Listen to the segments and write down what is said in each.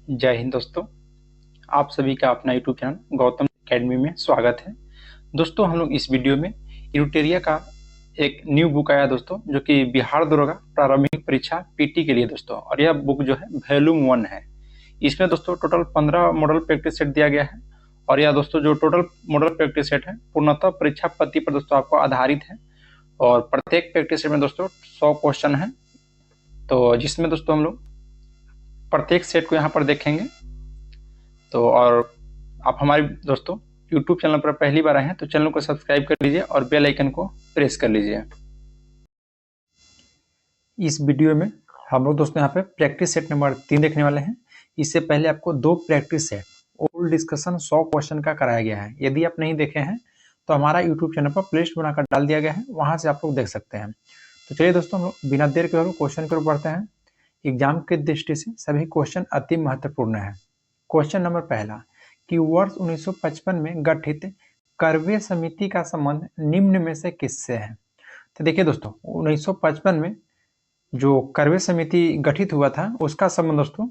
जय हिंद दोस्तों। आप सभी का अपना यूट्यूब चैनल गौतम एकेडमी में स्वागत है। दोस्तों हम लोग इस वीडियो में यूटेरिया का एक न्यू बुक आया दोस्तों, जो कि बिहार दरोगा प्रारंभिक परीक्षा पीटी के लिए दोस्तों, और यह बुक जो है वॉल्यूम 1 है। इसमें दोस्तों टोटल 15 मॉडल प्रैक्टिस सेट दिया गया है, और यह दोस्तों जो टोटल मॉडल प्रैक्टिस सेट है पूर्णतः परीक्षा पद्धति पर दोस्तों आपको आधारित है, और प्रत्येक प्रैक्टिस सेट में दोस्तों 100 क्वेश्चन है। तो जिसमें दोस्तों हम लोग प्रत्येक सेट को यहाँ पर देखेंगे। तो और आप हमारे दोस्तों YouTube चैनल पर पहली बार आए हैं तो चैनल को सब्सक्राइब कर लीजिए और बेल आइकन को प्रेस कर लीजिए। इस वीडियो में हम लोग दोस्तों यहाँ पे प्रैक्टिस सेट नंबर 3 देखने वाले हैं। इससे पहले आपको 2 practice set old discussion 100 question का कराया गया है। यदि आप नहीं देखे हैं तो हमारा YouTube चैनल पर प्लेलिस्ट बनाकर डाल दिया गया है, वहां से आप लोग देख सकते हैं। तो चलिए दोस्तों हम लोग बिना देर के क्वेश्चन की ओर बढ़ते हैं। एग्जाम की दृष्टि से सभी क्वेश्चन अति महत्वपूर्ण है। क्वेश्चन नंबर पहला कि वर्ष 1955 में गठित करवे समिति का संबंध निम्न में से किससे है। तो देखिए दोस्तों 1955 में जो करवे समिति गठित हुआ था उसका संबंध दोस्तों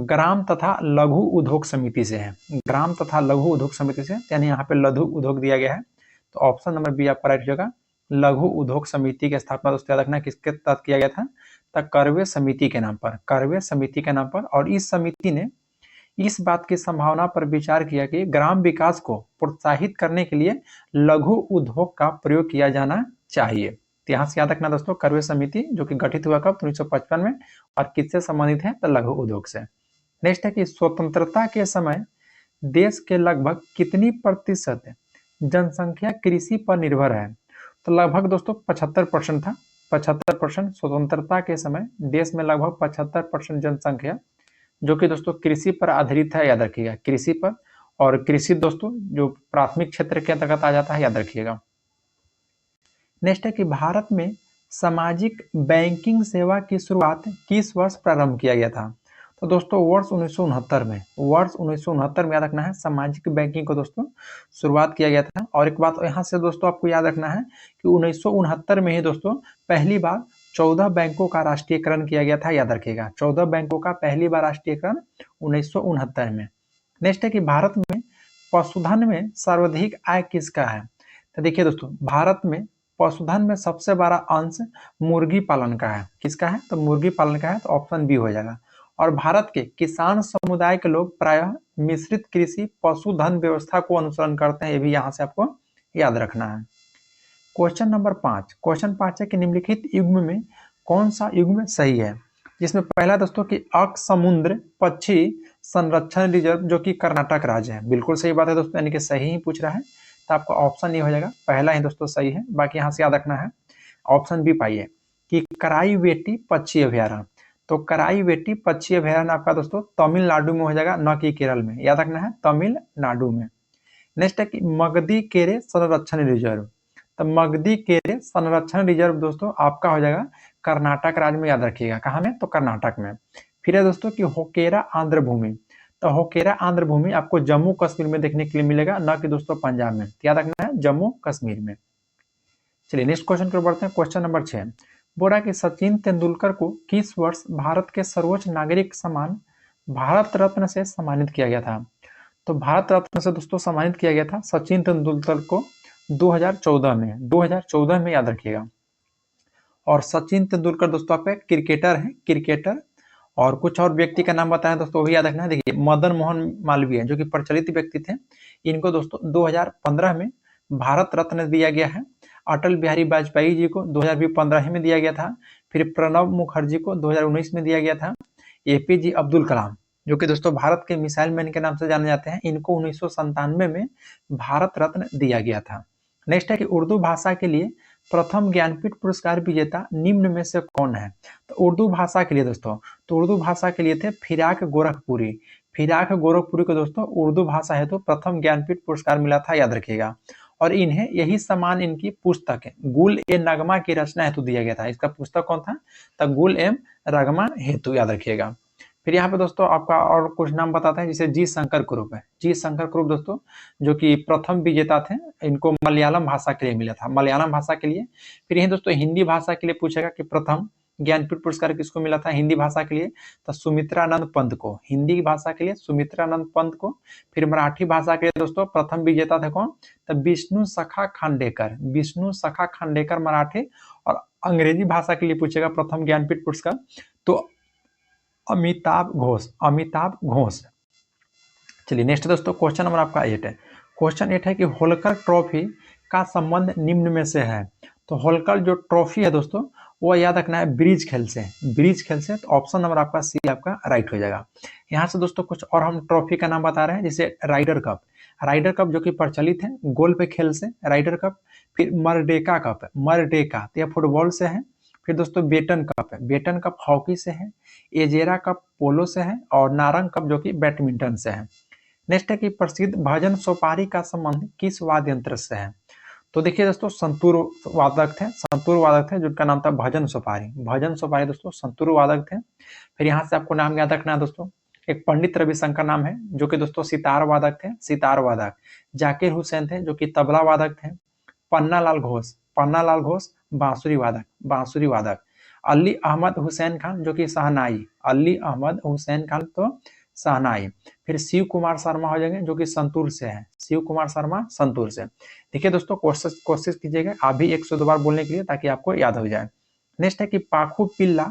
ग्राम तथा लघु उद्योग समिति से है। ग्राम तथा लघु उद्योग समिति से, यानी यहाँ पे लघु उद्योग दिया गया है, तो ऑप्शन नंबर बी आपका राइट हो जाएगा। लघु उद्योग समिति की स्थापना दोस्तों याद रखना किसके तहत किया गया था, करवे समिति के नाम पर, करवे समिति के नाम पर। और इस समिति ने इस बात की संभावना पर विचार किया कि ग्राम विकास को प्रोत्साहित करने के लिए लघु उद्योग का प्रयोग किया जाना चाहिए। तो यहाँ से याद रखना दोस्तों करवे समिति जो कि गठित हुआ कब 1955 में, और किससे संबंधित है तो लघु उद्योग से। नेक्स्ट है कि स्वतंत्रता के समय देश के लगभग कितनी प्रतिशत जनसंख्या कृषि पर निर्भर है। तो लगभग दोस्तों 75% था। 75% स्वतंत्रता के समय देश में लगभग 75% जनसंख्या जो कि दोस्तों कृषि पर आधारित है, याद रखिएगा कृषि पर। और कृषि दोस्तों जो प्राथमिक क्षेत्र के अंतर्गत आ जाता है, याद रखिएगा। नेक्स्ट है कि भारत में सामाजिक बैंकिंग सेवा की शुरुआत किस वर्ष प्रारंभ किया गया था। तो दोस्तों वर्ष 1969 में, वर्ष 1969 में याद रखना है सामाजिक बैंकिंग को दोस्तों शुरुआत किया गया था। और एक बात यहाँ से दोस्तों आपको याद रखना है कि 1969 में ही दोस्तों पहली बार 14 बैंकों का राष्ट्रीयकरण किया गया था, याद रखिएगा 14 बैंकों का पहली बार राष्ट्रीयकरण 1969 में। नेक्स्ट है कि भारत में पशुधन में सर्वाधिक आय किसका है। तो देखिए दोस्तों भारत में पशुधन में सबसे बड़ा अंश मुर्गी पालन का है। किसका है तो मुर्गी पालन का है, तो ऑप्शन बी हो जाएगा। और भारत के किसान समुदाय के लोग प्रायः मिश्रित कृषि पशुधन व्यवस्था को अनुसरण करते हैं, ये भी यहाँ से आपको याद रखना है। क्वेश्चन नंबर 5, क्वेश्चन 5 है कि निम्नलिखित युग्म में कौन सा युग्म सही है। जिसमें पहला दोस्तों कि अकसमुद्र पक्षी संरक्षण रिजर्व जो कि कर्नाटक राज्य है, बिल्कुल सही बात है दोस्तों, यानी कि सही ही पूछ रहा है, तो आपका ऑप्शन ये हो जाएगा, पहला ही दोस्तों सही है। बाकी यहाँ से याद रखना है ऑप्शन बी पाइए कि कराईवेटी पक्षी अभ्यारण्य। तो कराईवेटी पक्षी अभ्यारण्य आपका दोस्तों तमिलनाडु में हो जाएगा, न कि केरल में, याद रखना है तमिलनाडु में। नेक्स्ट है कि मगधी केरे संरक्षण रिजर्व। तो मगधी केरे संरक्षण रिजर्व दोस्तों आपका हो जाएगा कर्नाटक राज्य में, याद रखिएगा कहाँ में तो कर्नाटक में। फिर है दोस्तों कि होकेरा आंध्र भूमि। तो होकेरा आंध्र भूमि आपको जम्मू कश्मीर में देखने के लिए मिलेगा, न कि दोस्तों पंजाब में, याद रखना है जम्मू कश्मीर में। चलिए नेक्स्ट क्वेश्चन की ओर बढ़ते हैं। क्वेश्चन नंबर 6 बोला कि सचिन तेंदुलकर को किस वर्ष भारत के सर्वोच्च नागरिक सम्मान भारत रत्न से सम्मानित किया गया था। तो भारत रत्न से दोस्तों सम्मानित किया गया था सचिन तेंदुलकर को 2014 में, 2014 में, याद रखिएगा। और सचिन तेंदुलकर दोस्तों आप क्रिकेटर हैं, क्रिकेटर। और कुछ और व्यक्ति का नाम बताएं दोस्तों वो भी याद रखना है। देखिए मदन मोहन मालवीय जो कि प्रचलित व्यक्ति थे, इनको दोस्तों 2015 में भारत रत्न दिया गया है। अटल बिहारी वाजपेयी जी को 2015 में दिया गया था। फिर प्रणब मुखर्जी को 2019 में दिया गया था। एपीजे अब्दुल कलाम जो कि दोस्तों भारत के मिसाइल मैन के नाम से जाने जाते हैं, इनको 1997 में भारत रत्न दिया गया था। नेक्स्ट है कि उर्दू भाषा के लिए प्रथम ज्ञानपीठ पुरस्कार विजेता निम्न में से कौन है। तो उर्दू भाषा के लिए दोस्तों, तो उर्दू भाषा के लिए थे फिराक गोरखपुरी। फिराक गोरखपुरी को दोस्तों उर्दू भाषा है तो प्रथम ज्ञानपीठ पुरस्कार मिला था, याद रखिएगा। और इन्हें यही सम्मान इनकी पुस्तक है गुल ए नगमा की रचना हेतु दिया गया था। इसका पुस्तक कौन था तो गुल एम नगमा हेतु, याद रखिएगा। फिर यहाँ पे दोस्तों आपका और कुछ नाम बताते हैं, जैसे जी शंकर कुरुप है। जी शंकर कुरुप दोस्तों जो कि प्रथम विजेता थे, इनको मलयालम भाषा के लिए मिला था, मलयालम भाषा के लिए। फिर यही दोस्तों हिंदी भाषा के लिए पूछेगा कि प्रथम ज्ञानपीठ पुरस्कार किसको मिला था हिंदी भाषा के लिए? तो सुमित्रानंद पंत को, हिंदी भाषा के लिए सुमित्रानंद पंत को। फिर मराठी भाषा के लिए दोस्तों प्रथम विजेता थे कौन? तो विष्णु सखा खांडेकर, विष्णु सखा खांडेकर मराठी। और अंग्रेजी भाषा के लिए पूछेगा प्रथम ज्ञानपीठ पुरस्कार तो अमिताभ घोष, अमिताभ घोष। चलिए नेक्स्ट दोस्तों क्वेश्चन नंबर आपका 8 है। क्वेश्चन 8 है कि होलकर ट्रॉफी का संबंध निम्न में से है। तो होलकर जो ट्रॉफी है दोस्तों वो याद रखना है ब्रिज खेल से, ब्रिज खेल से। तो ऑप्शन नंबर आपका सी आपका राइट हो जाएगा। यहाँ से दोस्तों कुछ और हम ट्रॉफी का नाम बता रहे हैं, जैसे राइडर कप, राइडर कप जो कि प्रचलित है गोल पे खेल से, राइडर कप। फिर मरडेका कप, मरडेका तो यह फुटबॉल से है। फिर दोस्तों बेटन कप है, बेटन कप हॉकी से है। एजेरा कप पोलो से है। और नारंग कप जो कि बैडमिंटन से है। नेक्स्ट है कि प्रसिद्ध भजन सोपारी का संबंध किस वाद्य यंत्र से है? तो देखिए दोस्तों संतूर वादक थे, संतूर वादक थे जिनका नाम था भजन सोपारी, भजन सोपारी दोस्तों संतूर वादक थे। फिर यहाँ से आपको नाम याद रखना है दोस्तों, एक पंडित रविशंकर नाम है जो कि दोस्तों सितार वादक थे, सितार वादक। जाकिर हुसैन थे जो कि तबला वादक थे। पन्नालाल घोष, पन्नालाल घोष बांसुरी वादक, बांसुरी वादक। अली अहमद हुसैन खान जो कि शहनाई, अली अहमद हुसैन खान तो शहनाई। फिर शिव कुमार शर्मा हो जाएंगे जो कि संतूर से है, शिव कुमार शर्मा संतूर से। देखिए दोस्तों कोशिश कीजिएगा आप भी 102 बार बोलने के लिए ताकि आपको याद हो जाए। नेक्स्ट है कि पाखु पिल्ला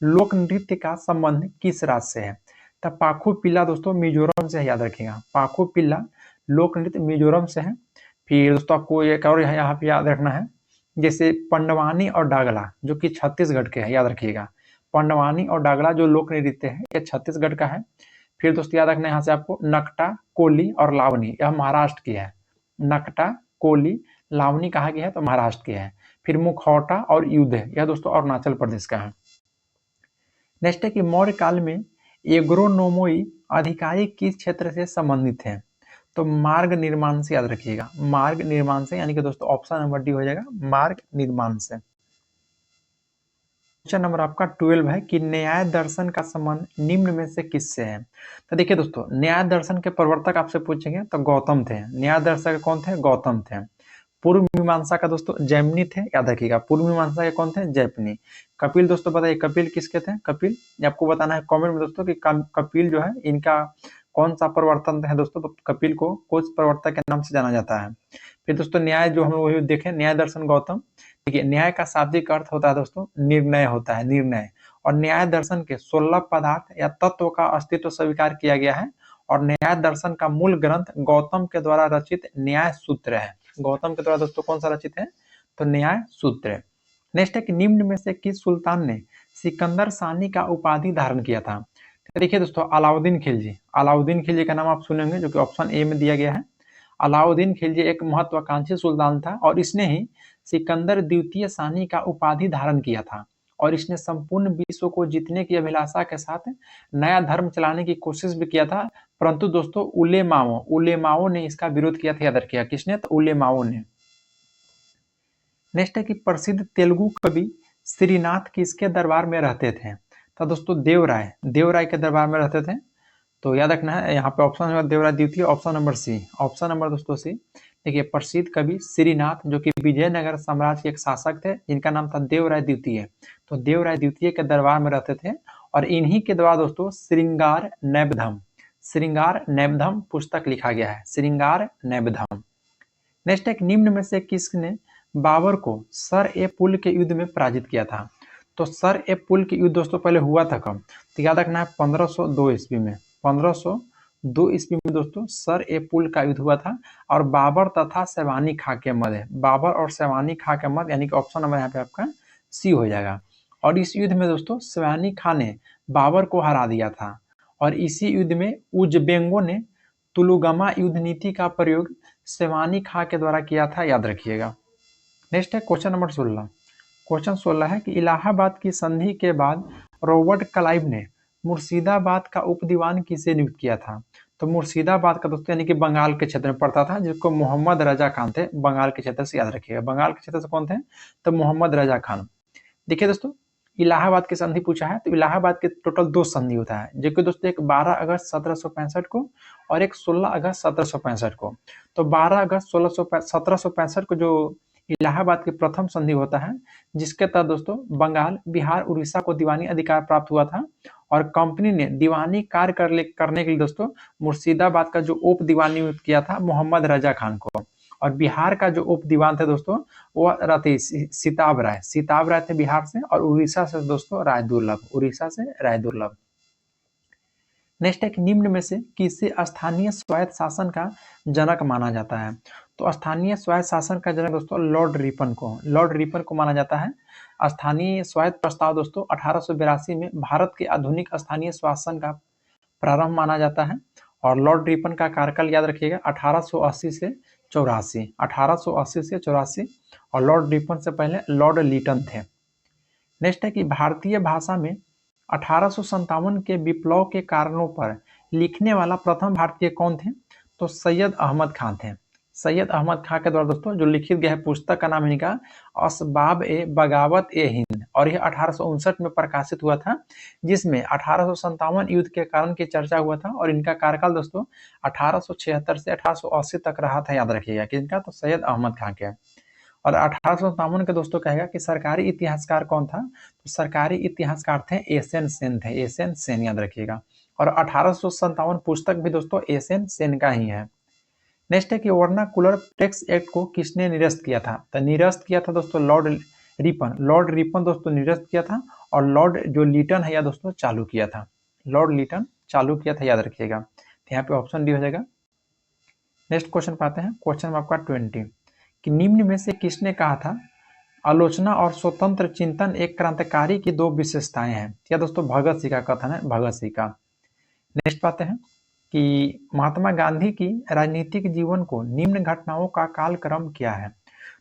लोक नृत्य का संबंध किस राज्य से है? तो पाखु पिल्ला दोस्तों मिजोरम से है, याद रखिएगा पाखु पिल्ला लोक नृत्य मिजोरम से है। फिर दोस्तों आपको एक और यहाँ पे याद रखना है, जैसे पंडवानी और डागला जो कि छत्तीसगढ़ के है, याद रखिएगा पंडवानी और डागला जो लोक नृत्य है ये छत्तीसगढ़ का है। फिर दोस्तों याद रखना है यहाँ से आपको नकटा कोली और लावनी, यह महाराष्ट्र की है। नकटा कोली लावनी कहा गया है तो महाराष्ट्र की है। फिर मुखौटा और युद्ध यह दोस्तों अरुणाचल प्रदेश का है। नेक्स्ट है कि मौर्य काल में एग्रोनोमोई अधिकारी किस क्षेत्र से संबंधित है? तो मार्ग निर्माण से, याद रखिएगा मार्ग निर्माण से, यानी कि दोस्तों ऑप्शन नंबर डी हो जाएगा मार्ग निर्माण से। क्वेश्चन नंबर आपका 12 है कि न्याय दर्शन का संबंध निम्न में से किससे है? तो देखिए दोस्तों न्याय दर्शन के प्रवर्तक आपसे पूछेंगे तो गौतम थे। न्याय दर्शक कौन थे? गौतम थे। पूर्व मीमांसा का दोस्तों जैमिनी थे, याद रखिएगा पूर्व मीमांसा के कौन थे? जैमिनी। कपिल दोस्तों बताइए कपिल किसके थे? कपिल आपको बताना है कमेंट में दोस्तों कि कपिल जो है इनका कौन सा प्रवर्तन है दोस्तों? कपिल को कुछ प्रवर्तक के नाम से जाना जाता है। फिर दोस्तों न्याय जो हम लोग देखें न्याय दर्शन गौतम, देखिए न्याय का शाब्दिक अर्थ होता है दोस्तों निर्णय होता है, निर्णय। और न्याय दर्शन के 16 पदार्थ या तत्व का अस्तित्व स्वीकार किया गया है। और न्याय दर्शन का मूल ग्रंथ गौतम के द्वारा रचित न्याय सूत्र है। गौतम के द्वारा दोस्तों कौन सा रचित है? तो न्याय सूत्र। नेक्स्ट है कि निम्न में से किस सुल्तान ने सिकंदर सानी का उपाधि धारण किया था? देखिए दोस्तों अलाउद्दीन खिलजी, अलाउद्दीन खिलजी का नाम आप सुनेंगे जो कि ऑप्शन ए में दिया गया है। अलाउद्दीन खिलजी एक महत्वाकांक्षी सुल्तान था और इसने ही सिकंदर द्वितीय सानी का उपाधि धारण किया था। और इसने संपूर्ण विश्व को जीतने की अभिलाषा के साथ नया धर्म चलाने की कोशिश भी किया था, परंतु दोस्तों उलेमाओं ने इसका विरोध किया था, याद रखिएगा किसने? तो उलेमाओं ने। नेक्स्ट है कि प्रसिद्ध तेलुगु कवि श्रीनाथ किसके दरबार में रहते थे? तो दोस्तों देवराय, देवराय के दरबार में रहते थे। तो याद रखना है यहाँ पे ऑप्शन नंबर देवराय द्वितीय, option number C, option number दोस्तों सी। देखिए प्रसिद्ध कवि श्रीनाथ जो कि विजयनगर साम्राज्य के एक शासक थे, इनका नाम था देवराय द्वितीय। तो देवराय द्वितीय के दरबार में रहते थे और इन्हीं के द्वारा दोस्तों श्रृंगार नैबधम, श्रृंगार नैबधम पुस्तक लिखा गया है, श्रृंगार नैबधम। नेक्स्ट एक निम्न में से किसने बाबर को सर ए पुल के युद्ध में पराजित किया था? तो सर ए पुल के युद्ध दोस्तों पहले हुआ था कब? तो याद रखना है 1502 ईस्वी में, 1502 ईस्वी में दोस्तों सर ए पुल का युद्ध हुआ था और बाबर तथा सैवानी खां के मध्य, बाबर और सैवानी खां के मध्य, यानी कि ऑप्शन नंबर यहाँ पे आपका सी हो जाएगा। और इस युद्ध में दोस्तों सैवानी खां ने बाबर को हरा दिया था और इसी युद्ध में उजबेंगों ने तुलुगमा युद्ध नीति का प्रयोग सैवानी खां के द्वारा किया था, याद रखिएगा। नेक्स्ट है क्वेश्चन नंबर 16। क्वेश्चन 16 है कि इलाहाबाद की संधि के बाद रॉबर्ट क्लाइव ने मुर्शिदाबाद का उपदीवान किसे नियुक्त किया था? तो मुर्शिदाबाद का दोस्तों यानी कि बंगाल के क्षेत्र में पड़ता था, जिसको मोहम्मद रजा खान थे, बंगाल के क्षेत्र से, याद रखिएगा बंगाल के क्षेत्र से कौन थे? तो मोहम्मद रजा खान। देखिए दोस्तों इलाहाबाद की संधि पूछा है, तो इलाहाबाद के टोटल 2 संधि होता है, जो कि दोस्तों एक 12 अगस्त 1765 को और एक 16 अगस्त 1765 को। तो 12 अगस्त 1765 को जो इलाहाबाद की प्रथम संधि होता है, जिसके तहत दोस्तों बंगाल, बिहार, उड़ीसा को दीवानी अधिकार प्राप्त हुआ था और कंपनी ने दीवानी कार्य करने के लिए दोस्तों मुर्शिदाबाद का जो उप दीवान नियुक्त किया था मोहम्मद रजा खान को, और बिहार का जो उप दीवान थे दोस्तों वो रहते सिताब राय थे बिहार से, और उड़ीसा से दोस्तों राय दुर्लभ। नेक्स्ट है कि निम्न में से किसे स्थानीय स्वायत्त शासन का जनक माना जाता है? तो स्थानीय स्वायत्त शासन का जनक दोस्तों लॉर्ड रिपन को माना जाता है। स्थानीय स्वायत्त प्रस्ताव दोस्तों 1882 में भारत के आधुनिक स्थानीय शासन का प्रारंभ माना जाता है, और लॉर्ड रिपन का कार्यकाल याद रखिएगा 1880 से 84, और लॉर्ड रिपन से पहले लॉर्ड लीटन थे। नेक्स्ट है कि भारतीय भाषा में 1857 के विप्लव के कारणों पर लिखने वाला प्रथम भारतीय कौन थे? तो सैयद अहमद खान थे। सैयद अहमद खान के द्वारा दोस्तों जो लिखित गया है पुस्तक का नाम है इनका असबाब ए बगावत ए हिंद, और यह 1859 में प्रकाशित हुआ था, जिसमें 1857 युद्ध के कारण की चर्चा हुआ था, और इनका कार्यकाल दोस्तों 1876 से 1880 तक रहा था, याद रखिएगा किनका? तो सैयद अहमद खान के। और 1857 के दोस्तों कहेगा कि सरकारी इतिहासकार कौन था? तो सरकारी इतिहासकार थे एसएन सेन, याद रखिएगा। और 1857 पुस्तक भी दोस्तों एसएन सेन का ही है। नेक्स्ट है कि वर्नाकुलर टैक्स एक्ट को किसने निरस्त किया था? तो निरस्त किया था दोस्तों लॉर्ड रिपन दोस्तों निरस्त किया था, और लॉर्ड जो लीटन है या दोस्तों चालू किया था, याद रखिएगा। तो यहाँ पे ऑप्शन डी हो जाएगा। नेक्स्ट क्वेश्चन पे आते हैं, क्वेश्चन आपका 20 कि निम्न में से किसने कहा था आलोचना और स्वतंत्र चिंतन एक क्रांतिकारी की दो विशेषताएं हैं? या दोस्तों भगत सिंह का कथन है, भगत सिंह का। नेक्स्ट पाते हैं कि महात्मा गांधी की राजनीतिक जीवन को निम्न घटनाओं का कालक्रम क्या है?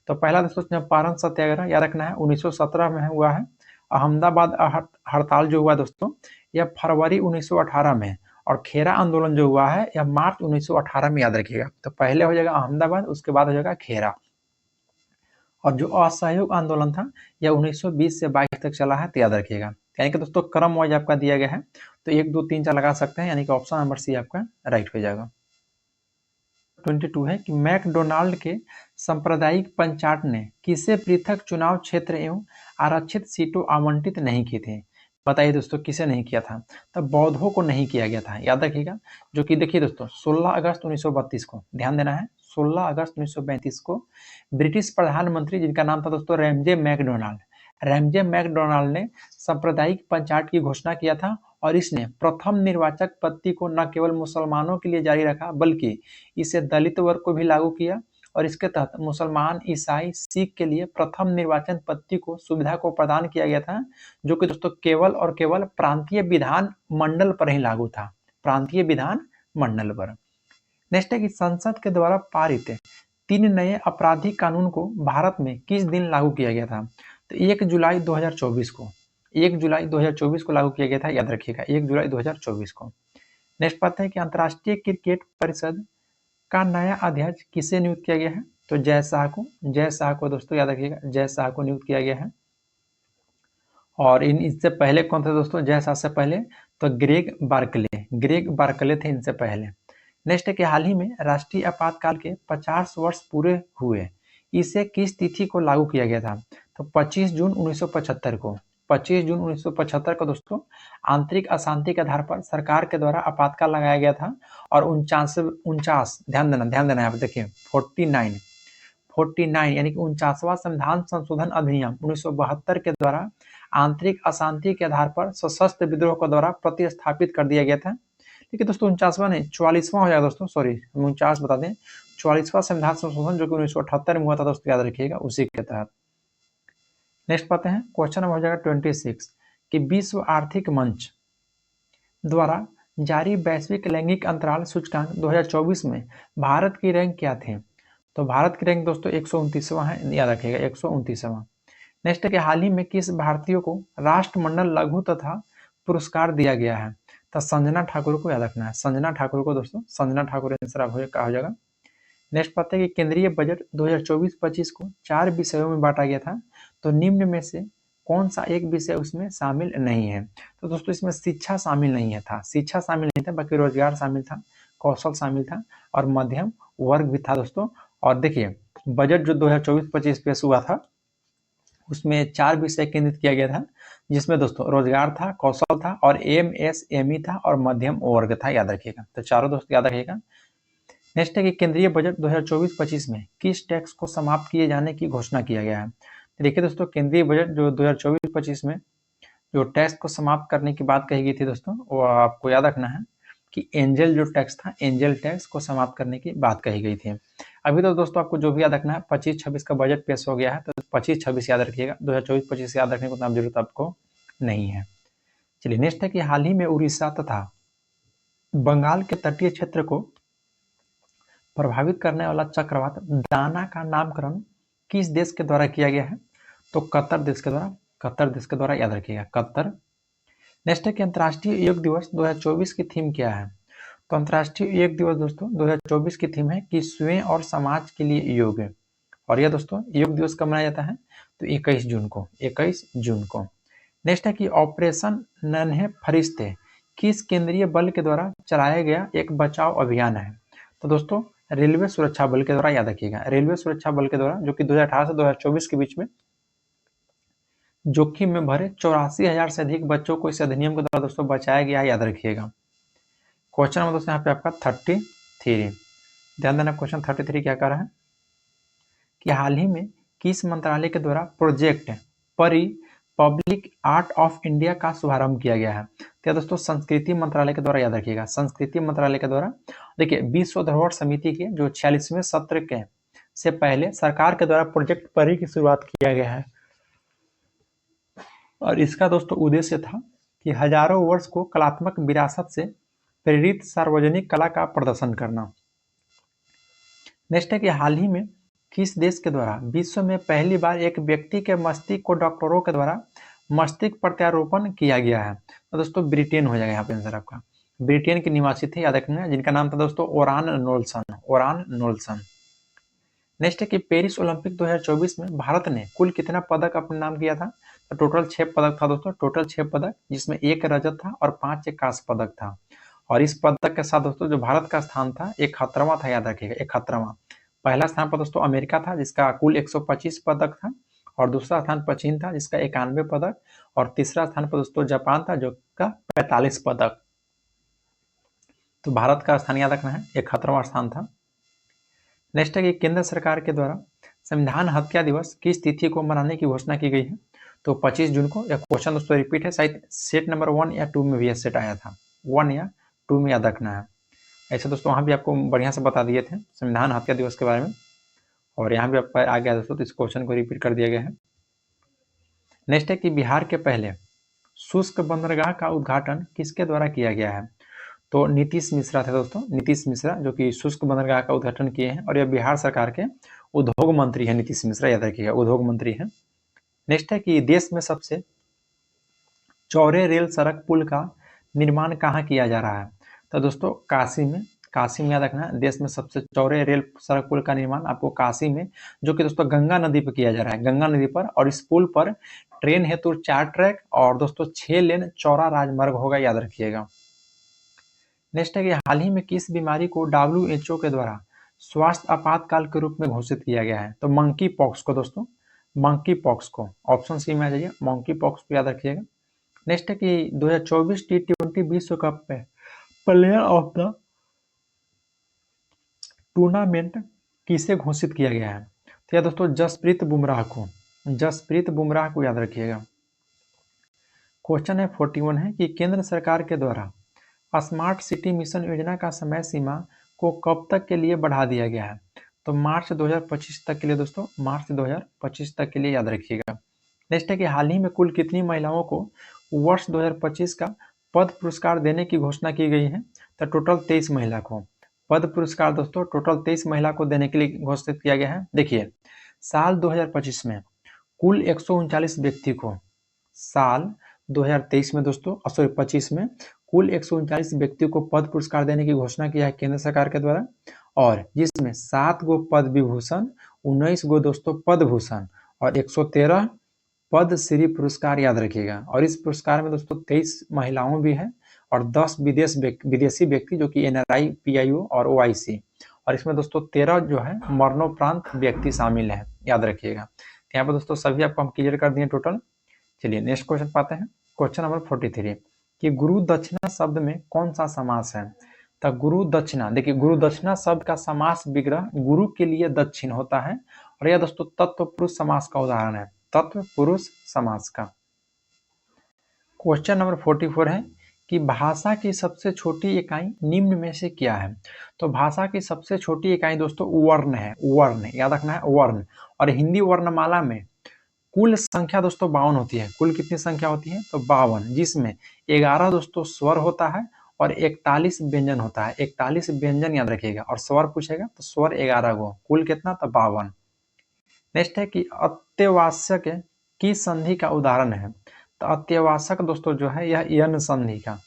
तो पहला दोस्तों चंपारण सत्याग्रह याद रखना है, 1917 में हुआ है। अहमदाबाद हड़ताल जो हुआ दोस्तों यह फरवरी 1918 में, और खेरा आंदोलन जो हुआ है यह मार्च 1918 में, याद रखिएगा। तो पहले हो जाएगा अहमदाबाद, उसके बाद हो जाएगा खेरा। और जो असहयोग आंदोलन था यह 1920 से 22 तक चला है, तो याद रखिएगा। यानी कि दोस्तों क्रम वाइज आपका दिया गया है, तो 1 2 3 4 लगा सकते हैं, यानी कि ऑप्शन नंबर सी आपका राइट हो जाएगा। 22 है कि मैकडोनाल्ड के सांप्रदायिक पंचायत ने किसे पृथक चुनाव क्षेत्र एवं आरक्षित सीटों आवंटित नहीं की थी? बताइए दोस्तों किसे नहीं किया था? तो बौद्धों को नहीं किया गया था, याद रखिएगा। जो कि देखिए दोस्तों 16 अगस्त 1932 को, ध्यान देना है, 16 अगस्त 1932 को ब्रिटिश प्रधानमंत्री जिनका नाम था दोस्तों रैमजे मैकडोनाल्ड ने सांप्रदायिक पंचायत की घोषणा किया था, और इसने प्रथम निर्वाचक पद्धति को न केवल मुसलमानों के लिए जारी रखा बल्कि इसे दलित वर्ग को भी लागू किया, और इसके तहत मुसलमान, ईसाई, सिख के लिए प्रथम निर्वाचन पद्धति को सुविधा को प्रदान किया गया था, जो कि दोस्तों केवल और केवल प्रांतीय विधान मंडल पर ही लागू था, प्रांतीय विधान मंडल पर। नेक्स्ट है कि संसद के द्वारा पारित 3 नए आपराधिक कानून को भारत में किस दिन लागू किया गया था? तो 1 जुलाई 2024 को, 1 जुलाई 2024 को लागू किया गया था, याद रखिएगा 1 जुलाई 2024 को। नेक्स्ट बात है कि अंतर्राष्ट्रीय क्रिकेट परिषद का नया अध्यक्ष किसे नियुक्त किया गया है? तो जय शाह को दोस्तों याद रखिएगा, जय शाह को नियुक्त किया गया है। और इससे पहले कौन थे दोस्तों जय शाह से पहले? तो ग्रेग बार्कले थे इनसे पहले। नेक्स्ट है कि हाल ही में राष्ट्रीय आपातकाल के 50 वर्ष पूरे हुए, इसे किस तिथि को लागू किया गया था? तो 25 जून 1975 को, 25 जून 1975 को दोस्तों आंतरिक अशांति के आधार पर सरकार के द्वारा आपातकाल लगाया गया था, और 49 ध्यान देना यहाँ पे देखिए 49 यानी कि 49वां संविधान संशोधन अधिनियम 1972 के द्वारा आंतरिक अशांति के आधार पर सशस्त्र विद्रोह के द्वारा प्रतिस्थापित कर दिया गया था। ठीक है दोस्तों 49वां नहीं 44वां हो जाएगा दोस्तों, सॉरी 49 बता दें, 44वां संविधान संशोधन जो कि 1978 में हुआ था दोस्तों, याद रखिएगा उसी के तहत। नेक्स्ट पाते हैं क्वेश्चन नंबर हो जाएगा 26 कि विश्व आर्थिक मंच द्वारा जारी वैश्विक लैंगिक अंतराल सूचकांक 2024 में भारत की रैंक क्या थे? तो भारत की रैंक दोस्तों 129वां है, याद रखिएगा 129वां। नेक्स्ट है कि हाल ही में किस भारतीय को राष्ट्रमंडल लघु तथा पुरस्कार दिया गया है? तो संजना ठाकुर को याद रखना है, संजना ठाकुर को दोस्तों, संजना ठाकुर आंसर हो जाएगा। नेक्स्ट पाते हैं कि केंद्रीय बजट 2024-25 को 4 विषयों में बांटा गया था, तो निम्न में से कौन सा एक विषय उसमें शामिल नहीं है? तो दोस्तों इसमें शिक्षा शामिल नहीं था, बाकी रोजगार शामिल था, कौशल शामिल था, और मध्यम वर्ग भी था दोस्तों। और देखिए बजट जो 2024-25 पेश हुआ था उसमें 4 विषय केंद्रित किया गया था, जिसमें दोस्तों रोजगार था, कौशल था और एमएसएमई था और मध्यम वर्ग था, याद रखिएगा। तो चारों दोस्तों याद रखिएगा। नेक्स्ट है कि केंद्रीय बजट 2024-25 में किस टैक्स को समाप्त किए जाने की घोषणा किया गया है। तो देखिए दोस्तों, केंद्रीय बजट जो 2024-25 में जो टैक्स को समाप्त करने की बात कही गई थी दोस्तों, वो आपको याद रखना है कि एंजल जो टैक्स था, एंजल टैक्स को समाप्त करने की बात कही गई थी। अभी तो दोस्तों आपको जो भी याद रखना है, 25-26 का बजट पेश हो गया है, तो 25-26 याद रखिएगा, 2024-25 याद रखने को उतना जरूरत आपको नहीं है। चलिए नेक्स्ट है कि हाल ही में उड़ीसा तथा बंगाल के तटीय क्षेत्र को प्रभावित करने वाला चक्रवात दाना का नामकरण किस देश के द्वारा किया गया है। तो कतर देश के द्वारा, याद रखिएगा, कतर। नेक्स्ट है कि अंतर्राष्ट्रीय योग दिवस 2024 की थीम क्या है। तो अंतर्राष्ट्रीय योग दिवस दोस्तों 2024 की थीम है कि स्वयं और समाज के लिए योग। और यह दोस्तों योग दिवस कब मनाया जाता है, तो 21 जून को। नेक्स्ट है कि ऑपरेशन नन्हे फरिश्ते किस केंद्रीय बल के द्वारा चलाया गया एक बचाव अभियान है। तो दोस्तों रेलवे सुरक्षा बल के द्वारा, याद रखिएगा, रेलवे सुरक्षा बल के द्वारा, जो कि 2018 से 2024 के बीच में जोखिम में भरे 84,000 से अधिक बच्चों को इस अधिनियम के द्वारा दोस्तों बचाया गया है, याद रखिएगा। क्वेश्चन नंबर दोस्तों यहाँ पे आपका 33, ध्यान देना, क्वेश्चन 33 क्या कर रहा है कि हाल ही में किस मंत्रालय के द्वारा project public art of India का शुभारंभ किया गया है। तो दोस्तों संस्कृति मंत्रालय के द्वारा, याद रखिएगा, संस्कृति मंत्रालय के द्वारा। देखिए विश्व धरोहर समिति के जो 46वें सत्र के से पहले सरकार के द्वारा प्रोजेक्ट परी की शुरुआत किया गया है, और इसका दोस्तों उद्देश्य था कि हजारों वर्ष को कलात्मक विरासत से प्रेरित सार्वजनिक कला का प्रदर्शन करना। नेक्स्ट है कि हाल ही में किस देश के द्वारा विश्व में पहली बार एक व्यक्ति के मस्तिष्क को डॉक्टरों के द्वारा मस्तिष्क प्रत्यारोपण किया गया है। तो दोस्तों ब्रिटेन हो जाएगा यहाँ पे आंसर आपका। ब्रिटेन के निवासी थे, याद रखना, जिनका नाम था दोस्तों ओरान नोल्सन। नेक्स्ट है कि पेरिस ओलंपिक 2024 में भारत ने कुल कितना पदक अपने नाम किया था। तो टोटल 6 पदक था दोस्तों, टोटल 6 पदक, जिसमें 1 रजत था और 5 कांस्य पदक था। और इस पदक के साथ दोस्तों जो भारत का स्थान था 71वां था, याद रखिएगा, 71वां। पहला स्थान पर दोस्तों अमेरिका था जिसका कुल 125 पदक था, और दूसरा स्थान पर चीन था जिसका 91 पदक, और तीसरा स्थान पर दोस्तों जापान था जो का 45 पदक। तो भारत का स्थान याद रखना है, 71वां स्थान था। नेक्स्ट है कि केंद्र सरकार के द्वारा संविधान हत्या दिवस किस तिथि को मनाने की घोषणा की गई है। तो 25 जून को। यह क्वेश्चन दोस्तों रिपीट है, शायद सेट नंबर 1 या 2 में भी यह सेट आया था, 1 या 2 में याद रखना है। ऐसे दोस्तों वहाँ भी आपको बढ़िया से बता दिए थे संविधान हत्या दिवस के बारे में, और यहाँ भी आपका आ गया दोस्तों, तो इस क्वेश्चन को रिपीट कर दिया गया है। नेक्स्ट है कि बिहार के पहले शुष्क बंदरगाह का उद्घाटन किसके द्वारा किया गया है। तो नीतीश मिश्रा थे दोस्तों, नीतीश मिश्रा, जो कि शुष्क बंदरगाह का उद्घाटन किए हैं, और यह बिहार सरकार के उद्योग मंत्री है, नीतीश मिश्रा, याद रखिएगा, उद्योग मंत्री हैं। नेक्स्ट है कि देश में सबसे चौड़े रेल सड़क पुल का निर्माण कहाँ किया जा रहा है। तो दोस्तों काशी में याद रखना, देश में सबसे चौड़े रेल सड़क पुल का निर्माण आपको काशी में, जो कि दोस्तों गंगा नदी पर किया जा रहा है, गंगा नदी पर। और इस पुल पर ट्रेन हेतु 4 ट्रैक और दोस्तों 6 लेन चौड़ा राजमार्ग होगा, याद रखिएगा। नेक्स्ट है कि हाल ही में किस बीमारी को WHO के द्वारा स्वास्थ्य आपातकाल के रूप में घोषित किया गया है। तो मंकी पॉक्स को दोस्तों, मंकी पॉक्स को, ऑप्शन सी में आ जाइए, मंकी पॉक्स को याद रखिएगा। नेक्स्ट है कि 2024 T20 विश्व कप में प्लेयर ऑफ द टूर्नामेंट किसे घोषित किया गया है। तो यह दोस्तों जसप्रीत बुमराह को याद रखिएगा। क्वेश्चन है 41 है कि केंद्र सरकार के द्वारा स्मार्ट सिटी मिशन योजना का समय सीमा को कब तक के लिए बढ़ा दिया गया है। तो मार्च 2025 तक के लिए दोस्तों, मार्च 2025 तक के लिए, याद रखिएगा। नेक्स्ट है कि हाल ही में कुल कितनी महिलाओं को वर्ष 2025 का पद्म पुरस्कार देने की घोषणा की गई है। तो टोटल 23 महिला को पद्म पुरस्कार दोस्तों, टोटल 23 महिला को देने के लिए घोषित किया गया है। देखिए साल 2025 में कुल 139 व्यक्ति को, साल 2023 में दोस्तों, सॉरी 25 में कुल 139 व्यक्तियों को पद्म पुरस्कार देने की घोषणा किया है केंद्र सरकार के द्वारा, और जिसमें 7 गो पद्म विभूषण, 19 गो दोस्तों पद्म भूषण और 113 पद्मश्री पुरस्कार, याद रखिएगा। और इस पुरस्कार में दोस्तों 23 महिलाओं भी है और 10 विदेशी व्यक्ति जो कि NRI, PIO और OIC, और इसमें दोस्तों 13 जो है मरणोपरांत व्यक्ति शामिल है, याद रखिएगा। यहाँ पर दोस्तों सभी आपको हम क्लियर कर दिए टोटल। चलिए नेक्स्ट क्वेश्चन पाते हैं, क्वेश्चन नंबर 43 कि गुरु दक्षिणा शब्द में कौन सा समास है। तो गुरु दक्षिणा, देखिए गुरु दक्षिणा शब्द का समास विग्रह गुरु के लिए दक्षिण होता है, और यह दोस्तों तत्व पुरुष समास का उदाहरण है, तत्व पुरुष समास का। क्वेश्चन नंबर 44 है कि भाषा की सबसे छोटी इकाई निम्न में से क्या है। तो भाषा की सबसे छोटी इकाई दोस्तों वर्ण है, वर्ण याद रखना है, वर्ण। और हिंदी वर्णमाला में कुल संख्या दोस्तों 52 होती है। कुल कितनी संख्या होती है, तो 52, जिसमें 11 दोस्तों स्वर होता है और 41 व्यंजन होता है। 41 व्यंजन याद रखिएगा, और स्वर पूछेगा तो स्वर 11 गो, कुल कितना, तो 52। नेक्स्ट है कि अत्यवास्यक की संधि का उदाहरण है। तो अत्यवास्यक दोस्तों जो है यह यन संधि का,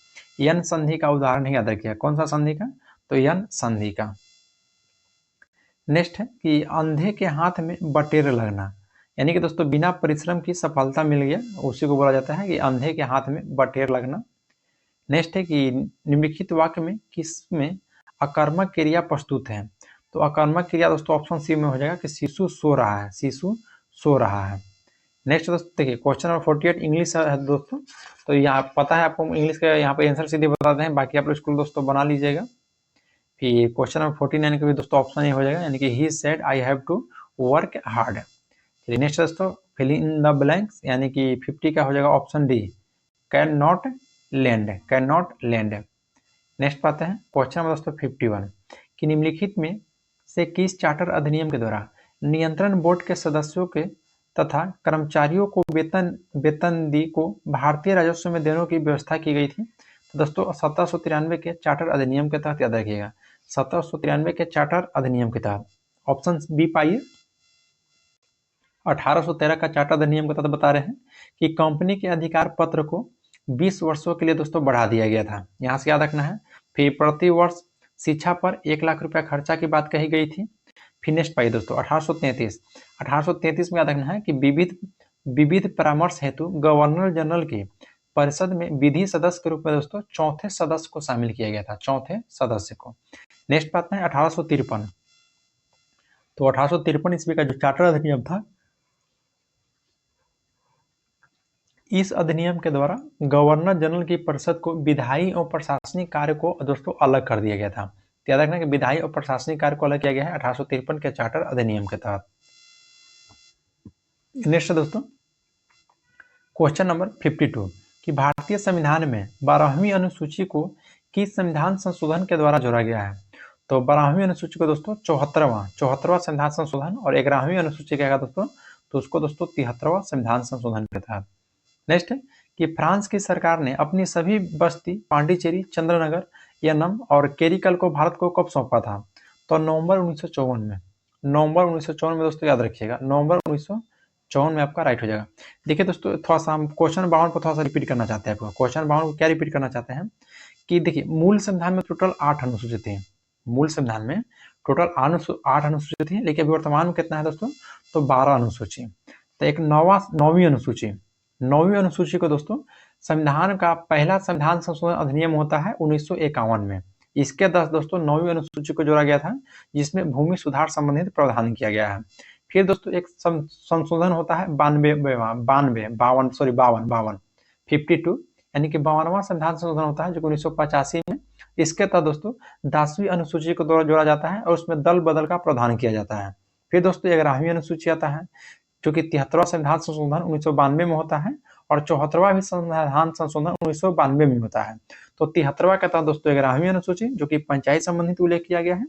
यन संधि का उदाहरण है, याद रखिएगा। कौन सा संधि का, तो यन संधि का। नेक्स्ट है कि अंधे के हाथ में बटेर लगना, यानी कि दोस्तों बिना परिश्रम की सफलता मिल गया, उसी को बोला जाता है कि अंधे के हाथ में बटेर लगना। नेक्स्ट है कि निम्नलिखित वाक्य में किसमें अकर्मक क्रिया प्रस्तुत है। तो अकर्मक क्रिया दोस्तों ऑप्शन सी में हो जाएगा कि शिशु सो रहा है, शिशु सो रहा है। नेक्स्ट दोस्तों देखिए क्वेश्चन नंबर 48 इंग्लिश है दोस्तों। तो यहाँ पता है आपको इंग्लिश का, यहाँ पे आंसर सीधे बताते हैं, बाकी आप लोग स्कूल दोस्तों बना लीजिएगा। फिर क्वेश्चन नंबर 49 का भी दोस्तों ऑप्शन ही हो जाएगा, यानी कि he said I have to work hard. चलिए नेक्स्ट दोस्तों फिल इन द ब्लैंक्स, यानी कि 50 का हो जाएगा option D, can not land, can not land. Next पाते हैं क्वेश्चन नंबर दोस्तों 51 कि निम्नलिखित में से किस चार्टर अधिनियम के द्वारा नियंत्रण बोर्ड के सदस्यों के तथा कर्मचारियों को वेतन दी को भारतीय राजस्व में देने की व्यवस्था की गई थी। तो दोस्तों 1793 के चार्टर अधिनियम के तहत, याद रखिएगा 1793 के चार्टर अधिनियम के तहत। ऑप्शन बी पाइए, 1813 का चार्टर अधिनियम के तहत बता रहे हैं कि कंपनी के अधिकार पत्र को 20 वर्षों के लिए दोस्तों बढ़ा दिया गया था, यहाँ से याद रखना है। फिर प्रति वर्ष शिक्षा पर 1 लाख रुपया खर्चा की बात कही गई थी। फिर नेक्स्ट पाइए दोस्तों 1833 में याद रखना है कि विविध परामर्श हेतु गवर्नर जनरल की परिषद में विधि सदस्य के रूप में दोस्तों चौथे सदस्य को शामिल किया गया था, चौथे सदस्य को। नेक्स्ट पाते हैं 1853। तो 1853 ईस्वी का जो चार्टर अधिनियम था, इस अधिनियम के द्वारा गवर्नर जनरल की परिषद को विधायी और प्रशासनिक कार्य को दोस्तों अलग कर दिया गया था। याद रखना कि विधायी और प्रशासनिक कार्य को अलग किया गया है 1853 के चार्टर अधिनियम के तहत। नेक्स्ट दोस्तों क्वेश्चन नंबर 52 कि भारतीय संविधान में 12वीं अनुसूची को किस संविधान संशोधन के द्वारा जोड़ा गया है। तो 12वीं अनुसूची को दोस्तों 74वां संविधान संशोधन, और 11वीं अनुसूची क्या है दोस्तों, तो उसको दोस्तों 73वां संविधान संशोधन के तहत। नेक्स्ट है कि फ्रांस की सरकार ने अपनी सभी बस्ती पांडिचेरी, चंद्रनगर, यनम और केरिकल को भारत को कब सौंपा था। तो नवंबर 1954 में, नवंबर 1954 में दोस्तों याद रखिएगा, नवंबर 1954 में आपका राइट हो जाएगा। देखिए दोस्तों थोड़ा सा हम क्वेश्चन 52 को थोड़ा सा रिपीट करना चाहते हैं आपको। क्वेश्चन 52 को क्या रिपीट करना चाहते हैं कि देखिए मूल संविधान में टोटल 8 अनुसूचित हैं, मूल संविधान में टोटल 8 अनुसूचित हैं, लेकिन अभी वर्तमान में कितना है दोस्तों, तो 12 अनुसूची। तो एक नौवीं अनुसूची को दोस्तों संविधान का पहला संविधान संशोधन अधिनियम होता है 1951 में। इसके 10 दोस्तों 9वीं अनुसूची को जोड़ा गया था, जिसमें भूमि सुधार संबंधित प्रावधान किया गया है। फिर दोस्तों एक संशोधन होता है 52 यानी कि 52वां संविधान संशोधन होता है जो 1985 में। इसके तहत दोस्तों 10वीं अनुसूची को द्वारा जोड़ा जाता है और उसमें दल बदल का प्रावधान किया जाता है। फिर दोस्तों 11वीं अनुसूची आता है जो कि 73वां संविधान संशोधन 1992 में होता है, और 74वां भी संविधान संशोधन 1992 में होता है। तो 73वां के तहत दोस्तों 11वीं अनुसूची जो कि पंचायत संबंधित उल्लेख किया गया है,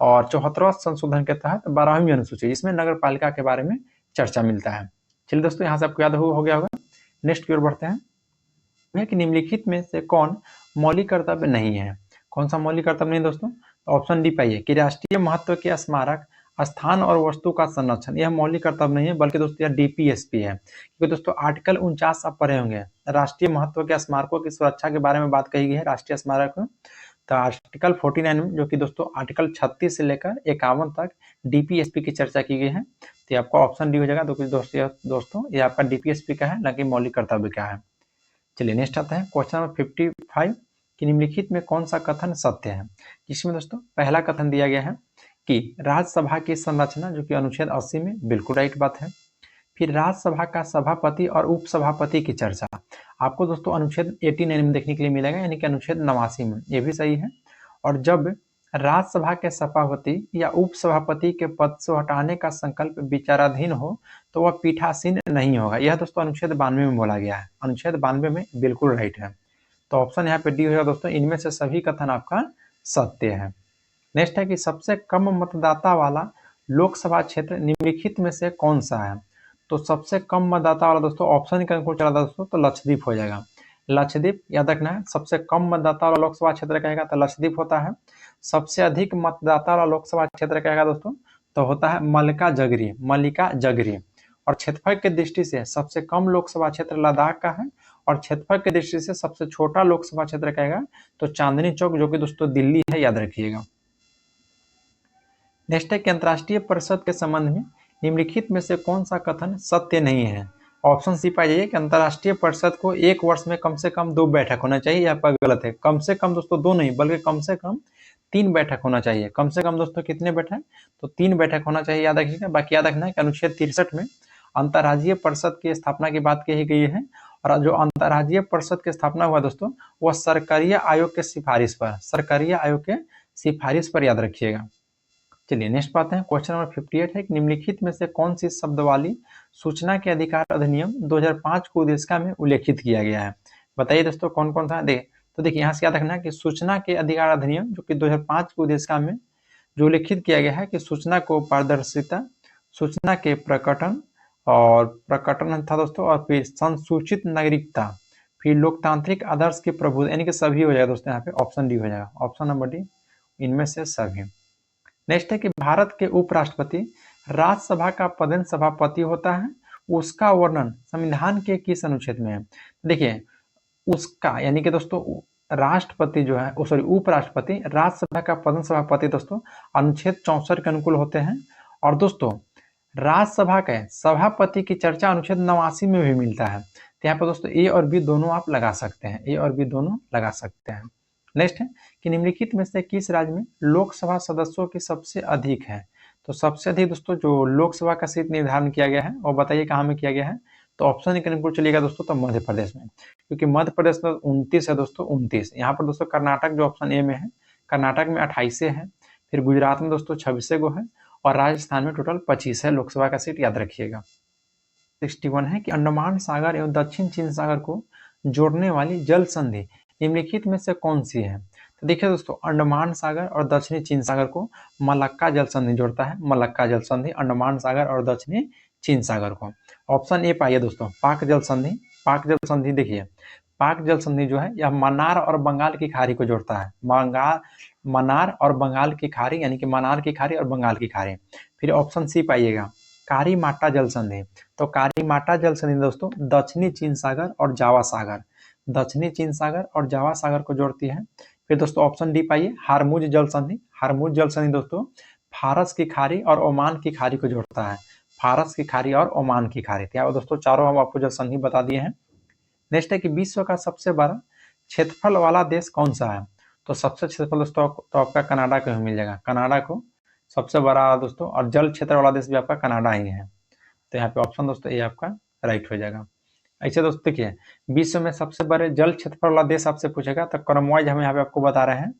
और 74वां संशोधन के तहत 12वीं अनुसूची जिसमें नगर पालिका के बारे में चर्चा मिलता है। चलिए दोस्तों यहाँ से आपको याद हो गया होगा। नेक्स्ट की ओर बढ़ते हैं कि निम्नलिखित में से कौन मौलिक कर्तव्य नहीं है। कौन सा मौलिक कर्तव्य नहीं दोस्तों, ऑप्शन डी पाइए कि राष्ट्रीय महत्व के स्मारक स्थान और वस्तु का संरक्षण, यह मौलिक कर्तव्य नहीं है, बल्कि दोस्तों यह डीपीएसपी है। क्योंकि दोस्तों आर्टिकल 49 आप पढ़े होंगे, राष्ट्रीय महत्व के स्मारकों की सुरक्षा के बारे में बात कही गई है राष्ट्रीय स्मारक में। तो आर्टिकल 49 में जो कि दोस्तों आर्टिकल 36 से लेकर 51 तक डीपीएसपी की चर्चा की गई है। तो आपका ऑप्शन डी हो जाएगा। दोस्तों ये आपका डीपीएसपी का है, न कि मौलिक कर्तव्य का है। चलिए नेक्स्ट आता है क्वेश्चन नंबर 55 कि निम्नलिखित में कौन सा कथन सत्य है। जिसमें दोस्तों पहला कथन दिया गया है कि राज्यसभा की संरचना, जो कि अनुच्छेद 80 में, बिल्कुल राइट बात है। फिर राज्यसभा का सभापति और उपसभापति की चर्चा आपको दोस्तों अनुच्छेद 89 में देखने के लिए मिलेगा, यानी कि अनुच्छेद 89 में, ये भी सही है। और जब राज्यसभा के सभापति या उपसभापति के पद से हटाने का संकल्प विचाराधीन हो तो वह पीठासीन नहीं होगा, यह दोस्तों अनुच्छेद 92 में बोला गया है। अनुच्छेद 92 में बिल्कुल राइट है, तो ऑप्शन यहाँ पे डी होगा दोस्तों। इनमें से सभी कथन आपका सत्य है। नेक्स्ट है कि सबसे कम मतदाता वाला लोकसभा क्षेत्र निम्नलिखित में से कौन सा है? तो सबसे कम मतदाता वाला दोस्तों ऑप्शन का अंकुर चला दोस्तों तो लक्षद्वीप हो जाएगा। लक्षद्वीप याद रखना है, सबसे कम मतदाता वाला लोकसभा क्षेत्र कहेगा तो लक्षद्वीप होता है। सबसे अधिक मतदाता वाला लोकसभा क्षेत्र कहेगा दोस्तों तो होता है मल्लिका जगरी। और क्षेत्रफल की दृष्टि से सबसे कम लोकसभा क्षेत्र लद्दाख का है, और क्षेत्रफल की दृष्टि से सबसे छोटा लोकसभा क्षेत्र कहेगा तो चांदनी चौक, जो कि दोस्तों दिल्ली है, याद रखिएगा। नेक्स्ट है कि अंतर्राष्ट्रीय परिषद के संबंध में निम्नलिखित में से कौन सा कथन सत्य नहीं है? ऑप्शन सी पाई जाइए कि अंतर्राष्ट्रीय परिषद को एक वर्ष में कम से कम 2 बैठक होना चाहिए, यह आपका गलत है। कम से कम दोस्तों 2 नहीं बल्कि कम से कम 3 बैठक होना चाहिए। कम से कम दोस्तों कितने बैठक? तो 3 बैठक होना चाहिए, याद रखिएगा। बाकी याद रखना है कि अनुच्छेद 63 में अंतर्राज्यीय परिषद की स्थापना की बात कही गई है, और जो अंतर्राज्यीय परिषद की स्थापना हुआ दोस्तों वह सरकारीय आयोग के सिफारिश पर याद रखिएगा। चलिए नेक्स्ट बात है, क्वेश्चन नंबर 58 है कि निम्नलिखित में से कौन सी शब्द वाली सूचना के अधिकार अधिनियम 2005 को उद्देशिका में उल्लेखित किया गया है? बताइए दोस्तों कौन कौन सा देख। तो देखिए यहाँ से याद रखना है कि सूचना के अधिकार अधिनियम जो कि 2005 को उद्देशिका में जो उल्लेखित किया गया है कि सूचना को पारदर्शिता, सूचना के प्रकटन और प्रकटन था दोस्तों, और फिर संसूचित नागरिकता, फिर लोकतांत्रिक आदर्श के प्रभुत्व, यानी कि सभी हो जाएगा दोस्तों। यहाँ पे ऑप्शन डी हो जाएगा, ऑप्शन नंबर डी, इनमें से सभी। नेक्स्ट है कि भारत के उपराष्ट्रपति राज्यसभा का पदेन सभापति होता है, उसका वर्णन संविधान के किस अनुच्छेद में है? देखिए उसका यानी कि दोस्तों राष्ट्रपति जो है, सॉरी उपराष्ट्रपति राज्यसभा का पदेन सभापति दोस्तों अनुच्छेद 64 के अनुकूल होते हैं। और दोस्तों राज्यसभा के सभापति की चर्चा अनुच्छेद 89 में भी मिलता है। तो यहाँ पर दोस्तों ए और बी दोनों आप लगा सकते हैं, ए और बी दोनों लगा सकते हैं। नेक्स्ट है कि निम्नलिखित में से किस राज्य में लोकसभा सदस्यों की सबसे अधिक है? तो सबसे अधिक दोस्तों जो लोकसभा का सीट निर्धारण किया गया है वो बताइए कहाँ में किया गया है? तो ऑप्शन के अनुकूल चलिएगा दोस्तों तो मध्य प्रदेश में, क्योंकि मध्य प्रदेश में 29 है दोस्तों, 29। यहाँ पर दोस्तों कर्नाटक जो ऑप्शन ए में है, कर्नाटक में 28 है, फिर गुजरात में दोस्तों 26 गो है, और राजस्थान में टोटल 25 है लोकसभा का सीट, याद रखिएगा। 61 है कि अंडमान सागर एवं दक्षिण चीन सागर को जोड़ने वाली जल संधि निम्नलिखित में से कौन सी है? तो देखिए दोस्तों अंडमान सागर और दक्षिणी चीन सागर को मलक्का जल संधि जोड़ता है, मलक्का जल संधि अंडमान सागर और दक्षिणी चीन सागर को। ऑप्शन ए पाइए दोस्तों पाक जल संधि। पाक जल संधि देखिए पाक जल संधि जो है यह मन्नार और बंगाल की खाड़ी को जोड़ता है, मन्नार और बंगाल की खाड़ी, यानी कि मन्नार की खाड़ी और बंगाल की खाड़ी। फिर ऑप्शन सी पाइएगा कारी माटा जल संधि। तो कारी माटा जल संधि दोस्तों दक्षिणी चीन सागर और जावा सागर, दक्षिणी चीन सागर और जावा सागर को जोड़ती है। फिर दोस्तों ऑप्शन डी पाइए हारमुज जल संधि। हारमुज जल संधि दोस्तों फारस की खाड़ी और ओमान की खाड़ी को जोड़ता है, फारस की खाड़ी और ओमान की खाड़ी। तो दोस्तों चारों हम आपको जल संधि बता दिए हैं। नेक्स्ट है कि विश्व का सबसे बड़ा क्षेत्रफल वाला देश कौन सा है? तो सबसे क्षेत्रफल दोस्तों तो आपका कनाडा को मिल जाएगा, कनाडा को सबसे बड़ा दोस्तों, और जल क्षेत्र वाला देश भी आपका कनाडा ही है। तो यहाँ पे ऑप्शन दोस्तों ये आपका राइट हो जाएगा। ऐसे दोस्तों देखिए विश्व में सबसे बड़े जल क्षेत्रफल वाला देश आपसे पूछेगा तो क्रम वाइज हम यहाँ पे आपको बता रहे हैं।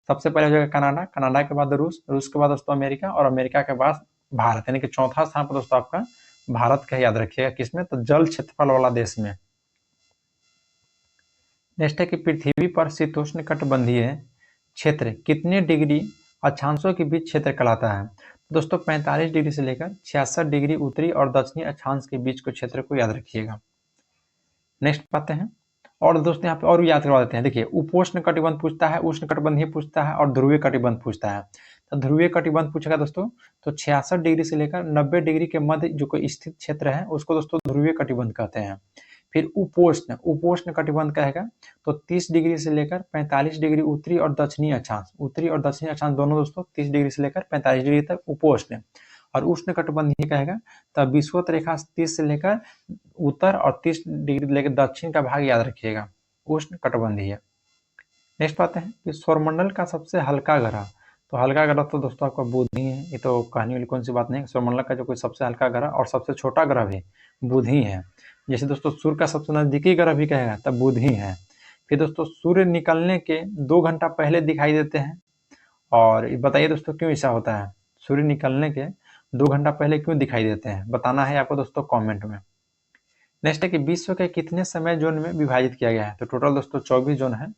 सबसे पहले हो जाएगा कनाडा, कनाडा के बाद रूस, रूस के बाद दोस्तों अमेरिका, और अमेरिका के बाद भारत, यानी कि चौथा स्थान पर दोस्तों आपका भारत का याद रखिएगा। किसमें? तो जल क्षेत्रफल वाला देश में। नेक्स्ट है कि पृथ्वी पर शीतोष्ण कटिबंधीय क्षेत्र कितने डिग्री अक्षांशों के बीच क्षेत्र कहलाता है? दोस्तों 45 डिग्री से लेकर 66 डिग्री उत्तरी और दक्षिणी अक्षांश के बीच के क्षेत्र को याद रखिएगा। नेक्स्ट पाते हैं, और दोस्तों यहाँ पे और याद करवा देते हैं। देखिए उपोष्ण कटिबंध पूछता है, उष्ण कटिबंधीय पूछता है, और ध्रुवीय कटिबंध पूछता है। तो ध्रुवीय कटिबंध पूछेगा दोस्तों तो 66 डिग्री से लेकर 90 डिग्री के मध्य जो कोई स्थित क्षेत्र है उसको दोस्तों ध्रुवीय कटिबंध कहते हैं। फिर उपोष्ण, उपोष्ण कटिबंध कहेगा तो 30 डिग्री से लेकर 45 डिग्री उत्तरी और दक्षिणी अक्षांश, उत्तरी और दक्षिणी अक्षांश दोनों दोस्तों 30 डिग्री से लेकर 45 डिग्री तक उपोष्ण। और उष्ण कटिबंधीय कहेगा तब विषुवत रेखा 30 से लेकर उत्तर और 30 डिग्री लेकर दक्षिण का भाग याद रखिएगा, उष्ण कटिबंधीय। नेक्स्ट आते हैं कि सौरमंडल का सबसे हल्का ग्रह, तो हल्का ग्रह तो दोस्तों आपका बुध ही है, ये तो कहने वाली कौन सी बात नहीं। सौरमंडल का जो कोई सबसे हल्का ग्रह और सबसे छोटा ग्रह भी बुध ही है। जैसे दोस्तों सूर्य का सबसे नजदीकी ग्रह भी कहेगा तब बुध ही है। फिर दोस्तों सूर्य निकलने के 2 घंटा पहले दिखाई देते हैं, और बताइए दोस्तों क्यों ऐसा होता है? सूर्य निकलने के 2 घंटा पहले क्यों दिखाई देते हैं, बताना है आपको दोस्तों कमेंट में। नेक्स्ट है कि विश्व के कितने समय जोन में विभाजित किया गया है? तो टोटल दोस्तों 24 जोन है।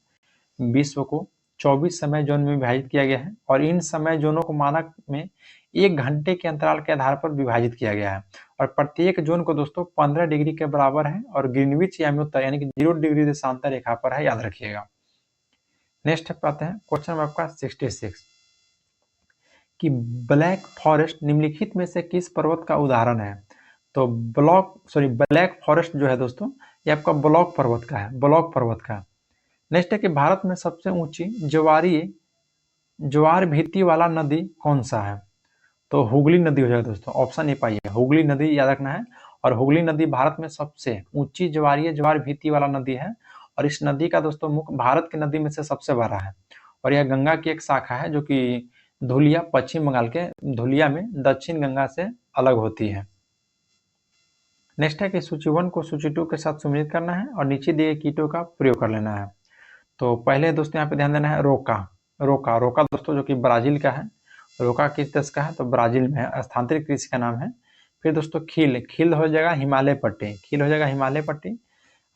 विश्व को 24 समय जोन में विभाजित किया गया है, और इन समय जोनों को मानक में 1 घंटे के अंतराल के आधार पर विभाजित किया गया है, और प्रत्येक जोन को दोस्तों 15 डिग्री के बराबर है, और ग्रीनविच यानी यानी कि 0 डिग्री देशांतर रेखा पर है, याद रखिएगा। नेक्स्ट आते हैं क्वेश्चन नंबर आपका 66 कि ब्लैक फॉरेस्ट निम्नलिखित में से किस पर्वत का उदाहरण है? तो ब्लैक फॉरेस्ट जो है दोस्तों ये आपका ब्लॉक पर्वत का है, ब्लॉक पर्वत का। नेक्स्ट है कि भारत में सबसे ऊंची ज्वार भीति वाला नदी कौन सा है? तो हुगली नदी हो जाएगा दोस्तों, ऑप्शन ए पाइए, हुगली नदी याद रखना है। और हुगली नदी भारत में सबसे ऊंची ज्वार भीति वाला नदी है, और इस नदी का दोस्तों मुख भारत की नदी में से सबसे बड़ा है, और यह गंगा की एक शाखा है जो कि धुलिया पश्चिम बंगाल के धुलिया में दक्षिण गंगा से अलग होती है। नेक्स्ट है कि सूची 1 को सूची 2 के साथ सम्मिलित करना है और नीचे दिए गए कीटों का प्रयोग कर लेना है। तो पहले दोस्तों यहाँ पे ध्यान देना है रोका दोस्तों जो कि ब्राजील का है। रोका किस देश का है? तो ब्राजील में है, स्थानांतरित कृषि का नाम है। फिर दोस्तों खील हो जाएगा हिमालय पट्टी।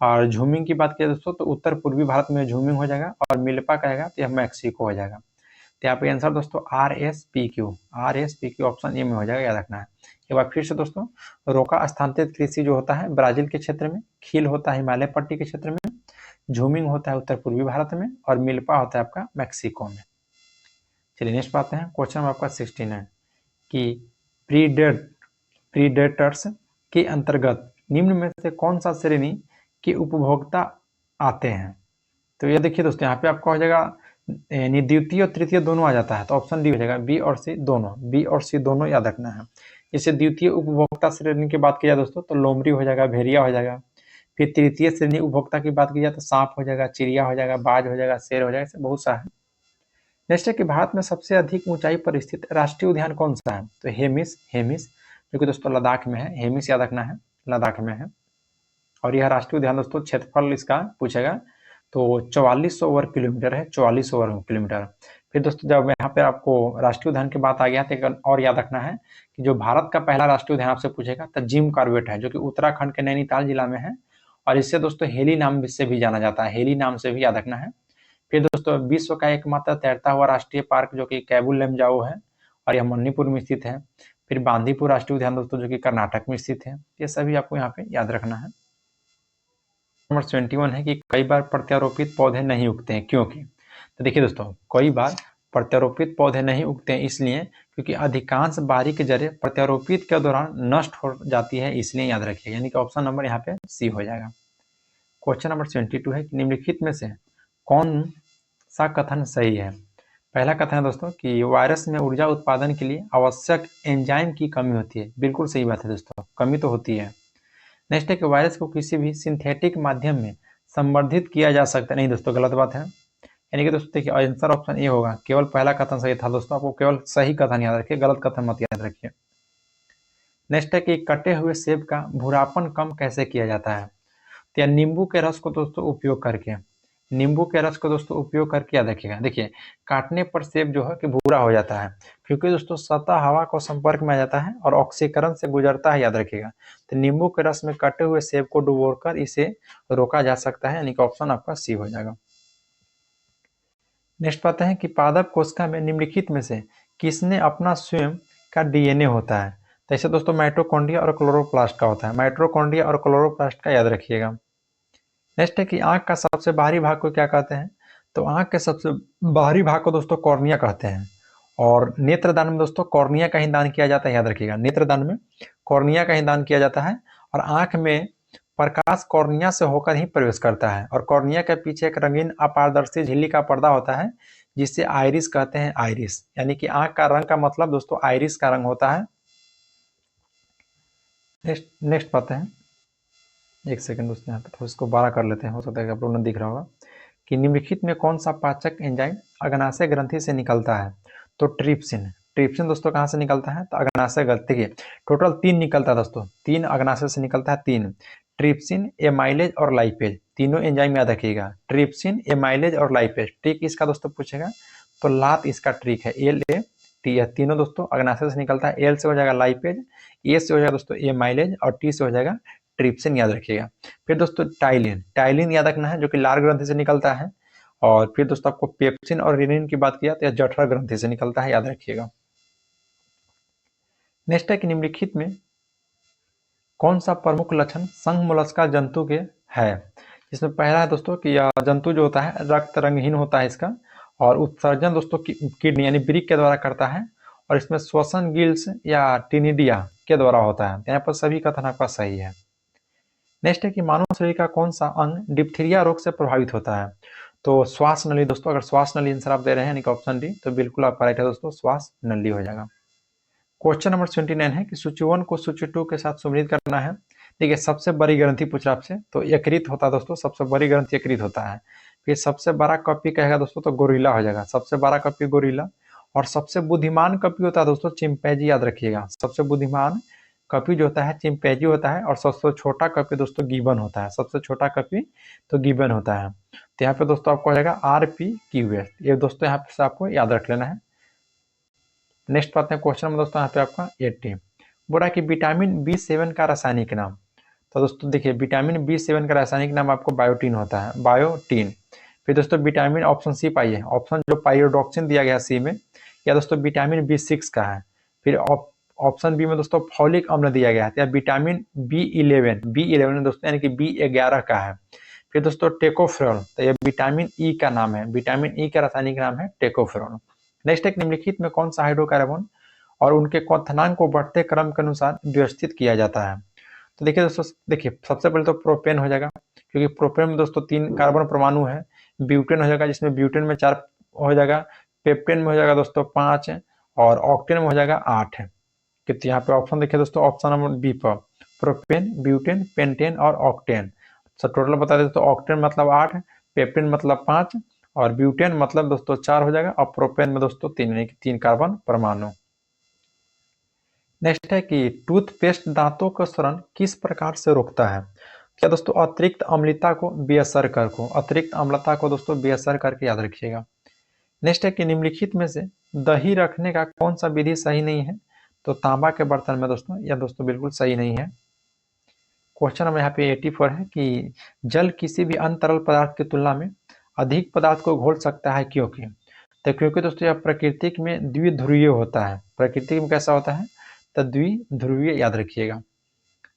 और झूमिंग की बात करें दोस्तों तो उत्तर पूर्वी भारत में झूमिंग हो जाएगा, और मिल्पा कहेगा तो यह मैक्सिको हो जाएगा। तो यहाँ पे आंसर दोस्तों RSPQ ऑप्शन ए में हो जाएगा, याद रखना है। एक बार फिर से दोस्तों, रोका स्थानांतरित कृषि जो होता है ब्राजील के क्षेत्र में, खील होता है हिमालय पट्टी के क्षेत्र में, झूमिंग होता है उत्तर पूर्वी भारत में, और मिल्पा होता है आपका मैक्सिको में। चलिए नेक्स्ट पाते हैं क्वेश्चन आपका 69 कि प्रीडेटर्स के अंतर्गत निम्न में से कौन सा श्रेणी के उपभोक्ता आते हैं? तो ये देखिए दोस्तों यहाँ पे आपका हो जाएगा यानी द्वितीय और तृतीय दोनों आ जाता है, तो ऑप्शन डी हो जाएगा, बी और सी दोनों याद रखना है। जैसे द्वितीय उपभोक्ता श्रेणी की बात की जाए दोस्तों तो लोमड़ी हो जाएगा, भेड़िया हो जाएगा। फिर तृतीय श्रेणी उपभोक्ता की बात की जाए तो सांप हो जाएगा, चिड़िया हो जाएगा, बाज हो जाएगा, शेर हो जाएगा, ऐसे बहुत सा है। नेक्स्ट है कि भारत में सबसे अधिक ऊंचाई पर स्थित राष्ट्रीय उद्यान कौन सा है? तो हेमिस जो कि दोस्तों लद्दाख में है, हेमिस याद रखना है, लद्दाख में है। और यह राष्ट्रीय उद्यान दोस्तों क्षेत्रफल इसका पूछेगा तो 4400 वर्ग किलोमीटर है, 4400 वर्ग किलोमीटर। फिर दोस्तों जब यहाँ पे आपको राष्ट्रीय उद्यान की बात आ गया तो और याद रखना है कि जो भारत का पहला राष्ट्रीय उद्यान आपसे पूछेगा तो जिम कॉर्बेट है, जो कि उत्तराखंड के नैनीताल जिला में है, और इससे दोस्तों हेली नाम से भी जाना जाता है, हेली नाम से भी याद रखना है। फिर दोस्तों विश्व का एकमात्र तैरता हुआ राष्ट्रीय पार्क जो कि कैबुल लेमजाओ है, और यह मणिपुर में स्थित है। फिर बांदीपुर राष्ट्रीय उद्यान दोस्तों जो कि कर्नाटक में स्थित है। ये सभी आपको यहाँ पे याद रखना है। नंबर 71 है कि कई बार प्रत्यारोपित पौधे नहीं उगते हैं, क्योंकि? तो देखिए दोस्तों, कई बार प्रत्यारोपित पौधे नहीं उगते हैं इसलिए क्योंकि अधिकांश बारीक जड़ें प्रत्यारोपित के दौरान नष्ट हो जाती है, इसलिए याद रखिए, यानी कि ऑप्शन नंबर यहाँ पे सी हो जाएगा। क्वेश्चन नंबर 72 है कि निम्नलिखित में से कौन सा कथन सही है? पहला कथन है दोस्तों कि वायरस में ऊर्जा उत्पादन के लिए आवश्यक एंजाइम की कमी होती है। बिल्कुल सही बात है दोस्तों, कमी तो होती है। नेक्स्ट है कि वायरस को किसी भी सिंथेटिक माध्यम में संवर्धित किया जा सकता है। नहीं दोस्तों, गलत बात है। यानी कि दोस्तों देखिए आंसर ऑप्शन ए होगा, केवल पहला कथन सही था दोस्तों, आपको केवल सही कथन याद रखिए, गलत कथन मत याद रखिए। नेक्स्ट है कि कटे हुए सेब का भूरापन कम कैसे किया जाता है? तो नींबू के रस को दोस्तों उपयोग करके याद रखिएगा। देखिए काटने पर सेब जो है कि भूरा हो जाता है, क्योंकि दोस्तों सतह हवा को संपर्क में आ जाता है और ऑक्सीकरण से गुजरता है, याद रखिएगा। तो नींबू के रस में कटे हुए सेब को डुबोकर इसे रोका जा सकता है, यानी कि ऑप्शन आपका सी हो जाएगा। नेक्स्ट पाते हैं कि पादप कोशिका में निम्नलिखित में से किसने अपना स्वयं का डीएनए होता है? तो ऐसे दोस्तों माइटोकॉन्ड्रिया और क्लोरोप्लास्ट का होता है, माइटोकॉन्ड्रिया और क्लोरोप्लास्ट का याद रखिएगा। नेक्स्ट है कि आंख का सबसे बाहरी भाग को क्या कहते हैं? तो आंख के सबसे बाहरी भाग को दोस्तों कॉर्निया कहते हैं, और नेत्रदान में दोस्तों कॉर्निया का ही दान किया जाता है, याद रखिएगा, नेत्रदान में कॉर्निया का ही दान किया जाता है, और आंख में प्रकाश कॉर्निया से होकर ही प्रवेश करता है, और कॉर्निया के पीछे एक रंगीन अपारदर्शी झिल्ली का पर्दा होता है जिसे आइरिस कहते हैं, आइरिस, यानी कि आंख का रंग का मतलब दोस्तों आइरिस का रंग होता है। नेक्स्ट पाते हैं, एक सेकंड दोस्तों यहाँ पे तो इसको 12 कर लेते हैं, हो सकता है कि आप लोगों ने दिख रहा होगा कि निम्नलिखित में कौन सा पाचक एंजाइम अग्नाशय ग्रंथि से निकलता है? तो ट्रिप्सिन। ट्रिप्सिन दोस्तों कहाँ से निकलता है? तो अग्नाशय ग्रंथि। देखिए टोटल 3 निकलता है दोस्तों, 3 अग्नाशय से निकलता है, 3 ट्रिप्सिन, एमाइलेज और लाइपेज, तीनों एंजाइम याद रखिएगा, ट्रिप्सिन, एमाइलेज और लाइपेज। ट्रिक इसका दोस्तों पूछेगा तो लात इसका ट्रिक है, एल ए टी, है तीनों दोस्तों अग्नाशय से निकलता है। एल से हो जाएगा लाइपेज, ए से हो जाएगा दोस्तों एमाइलेज और टी से हो जाएगा ट्रिप्सिन, याद रखिएगा। फिर दोस्तों टाइलिन, टाइलिन याद रखना है जो कि लार ग्रंथि से निकलता है। और फिर दोस्तों आपको पेप्सिन और रेनिन की बात किया तो यह जठर ग्रंथि से निकलता है, याद रखिएगा। नेक्स्ट है कि निम्नलिखित में कौन सा प्रमुख लक्षण संघ मोलस्का जंतु के है? इसमें पहला है दोस्तों कि यह जंतु जो होता है रक्त रंगहीन होता है इसका, और उत्सर्जन दोस्तों किडनी यानी वृक्क के द्वारा करता है, और इसमें श्वसन गिल्स या टिनिडिया के द्वारा होता है। यहाँ पर सभी कथन आपका सही है। नेक्स्ट है कि मानव शरीर का कौन सा अंग डिप्थीरिया रोग से प्रभावित होता है? तो श्वास नली दोस्तों, अगर श्वास नली आंसर आप दे रहे हैं यानी कि ऑप्शन डी, तो बिल्कुल आपका राइट है दोस्तों, श्वास नली हो जाएगा। क्वेश्चन नंबर 29 है कि सूची 1 को सूची 2 के साथ सुमेलित करना है। देखिए सबसे बड़ी ग्रंथि पूछ रहा आपसे, तो यकृत होता है दोस्तों, सबसे बड़ी ग्रंथि यकृत होता है। फिर सबसे बड़ा कपी कहेगा दोस्तों तो गोरिल्ला हो जाएगा, सबसे बड़ा कपी गोरिल्ला। और सबसे बुद्धिमान कपी होता है दोस्तों चिंपैंजी, याद रखिएगा, सबसे बुद्धिमान कपी जो होता है चिंपैंजी होता है। और सबसे छोटा कपी दोस्तों गिबन होता है, सबसे छोटा कपी तो गिबन होता है। तो यहाँ पे दोस्तों आपको हो जाएगा RPQS, ये दोस्तों यहाँ पे आपको याद रख लेना है। नेक्स्ट पाते हैं क्वेश्चन नंबर दोस्तों यहाँ पे आपका 80, बोला कि विटामिन B7 का रासायनिक नाम। तो दोस्तों देखिए विटामिन B7 का रासायनिक नाम आपको बायोटीन होता है, बायोटीन। फिर दोस्तों विटामिन ऑप्शन सी पाइए, ऑप्शन जो पाइरोडॉक्सिन दिया गया सी में, या दोस्तों विटामिन B6 का है। फिर ऑप्शन बी में दोस्तों फॉलिक अम्ल दिया गया है, या विटामिन B11 दोस्तों यानी कि B11 का है। फिर दोस्तों टेकोफेरॉल, तो ये विटामिन ई का नाम है, विटामिन ई का रासायनिक नाम है टेकोफेरॉल। नेक्स्ट एक निम्नलिखित में कौन सा हाइड्रोकार्बन और उनके क्वथनांक को बढ़ते क्रम के अनुसार व्यवस्थित किया जाता है? तो देखिए दोस्तों, देखिए सबसे पहले तो प्रोपेन हो जाएगा, क्योंकि प्रोपेन में दोस्तों 3 कार्बन परमाणु है। ब्यूटेन हो जाएगा जिसमें ब्यूटेन में 4 हो जाएगा, पेप्टेन में हो जाएगा दोस्तों 5, और ऑक्टेन में हो जाएगा 8 है। कितने यहाँ पे ऑप्शन देखिए दोस्तों, ऑप्शन नंबर बी पर प्रोपेन, ब्यूटेन, पेंटेन और ऑक्टेन। तो टोटल बता दें तो ऑक्टेन मतलब 8, पेप्टेन मतलब 5 और ब्यूटेन मतलब दोस्तों 4 हो जाएगा, और प्रोपेन में दोस्तों 3 कार्बन परमाणु। नेक्स्ट है कि टूथपेस्ट दांतों का क्षरण किस प्रकार से रोकता है? क्या दोस्तों अतिरिक्त अम्लता को बेअसर कर को, अतिरिक्त अम्लता को दोस्तों बेअसर करके याद रखिएगा। नेक्स्ट है कि निम्नलिखित में से दही रखने का कौन सा विधि सही नहीं है? तो तांबा के बर्तन में दोस्तों, यह दोस्तों बिल्कुल सही नहीं है। क्वेश्चन नंबर यहाँ पे 84 है कि जल किसी भी अन्य तरल पदार्थ की तुलना में अधिक पदार्थ को घोल सकता है, क्योंकि? तो क्योंकि दोस्तों यह प्राकृतिक में द्विध्रुवीय होता है। प्राकृतिक में कैसा होता है? तो द्विध्रुवीय, याद रखिएगा।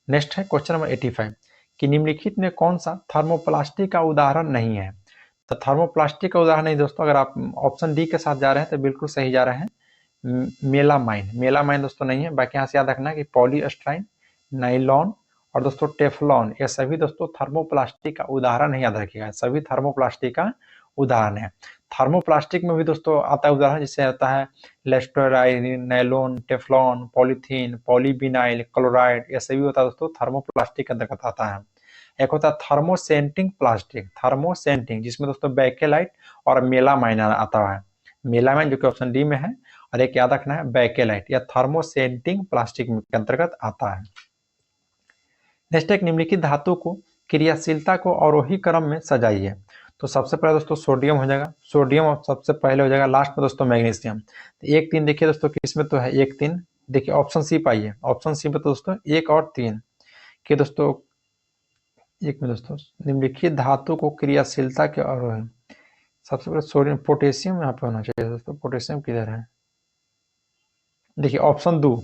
नेक्स्ट है क्वेश्चन नंबर 85 कि निम्नलिखित में कौन सा थर्मोप्लास्टिक का उदाहरण नहीं है? तो थर्मोप्लास्टिक का उदाहरण नहीं दोस्तों, अगर आप ऑप्शन डी के साथ जा रहे हैं तो बिल्कुल सही जा रहे हैं। मेलामाइन, मेलामाइन दोस्तों नहीं है। बाकी यहाँ से याद रखना कि पॉलीस्टाइन, नाइलॉन और दोस्तों टेफलॉन, ये सभी दोस्तों थर्मोप्लास्टिक का उदाहरण है, याद रखिएगा, सभी थर्मोप्लास्टिक का उदाहरण है। थर्मोप्लास्टिक में भी दोस्तों आता है उदाहरण, जिससे आता है लेस्टोराइड, nylon, Teflon, polythene, polyvinyl chloride, ये सभी होता है दोस्तों थर्मोप्लास्टिक के अंतर्गत आता है। एक होता है थर्मोसेंटिंग प्लास्टिक, थर्मोसेंटिंग, जिसमें दोस्तों बैकेलाइट और मेलामाइन आता है। मेलामाइन जो कि ऑप्शन डी में है, और एक याद रखना है बैकेलाइट, या थर्मोसेंटिंग प्लास्टिक के अंतर्गत आता है। नेक्स्ट एक निम्नलिखित धातु को क्रियाशीलता को अवरोही क्रम में सजाइए। तो सबसे पहले दोस्तों सोडियम हो जाएगा, सोडियम सबसे पहले हो जाएगा, लास्ट में दोस्तों मैग्नीशियम। तो 1 3 देखिए दोस्तों किसमें तो है 1 3, देखिए ऑप्शन सी पाइए, ऑप्शन सी में तो दोस्तों 1 और 3 के दोस्तों, एक में दोस्तों निम्नलिखित धातु को क्रियाशीलता के अवरोही, सबसे पहले सोडियम, पोटेशियम यहाँ पे होना चाहिए दोस्तों, पोटेशियम किधर है? देखिए ऑप्शन 2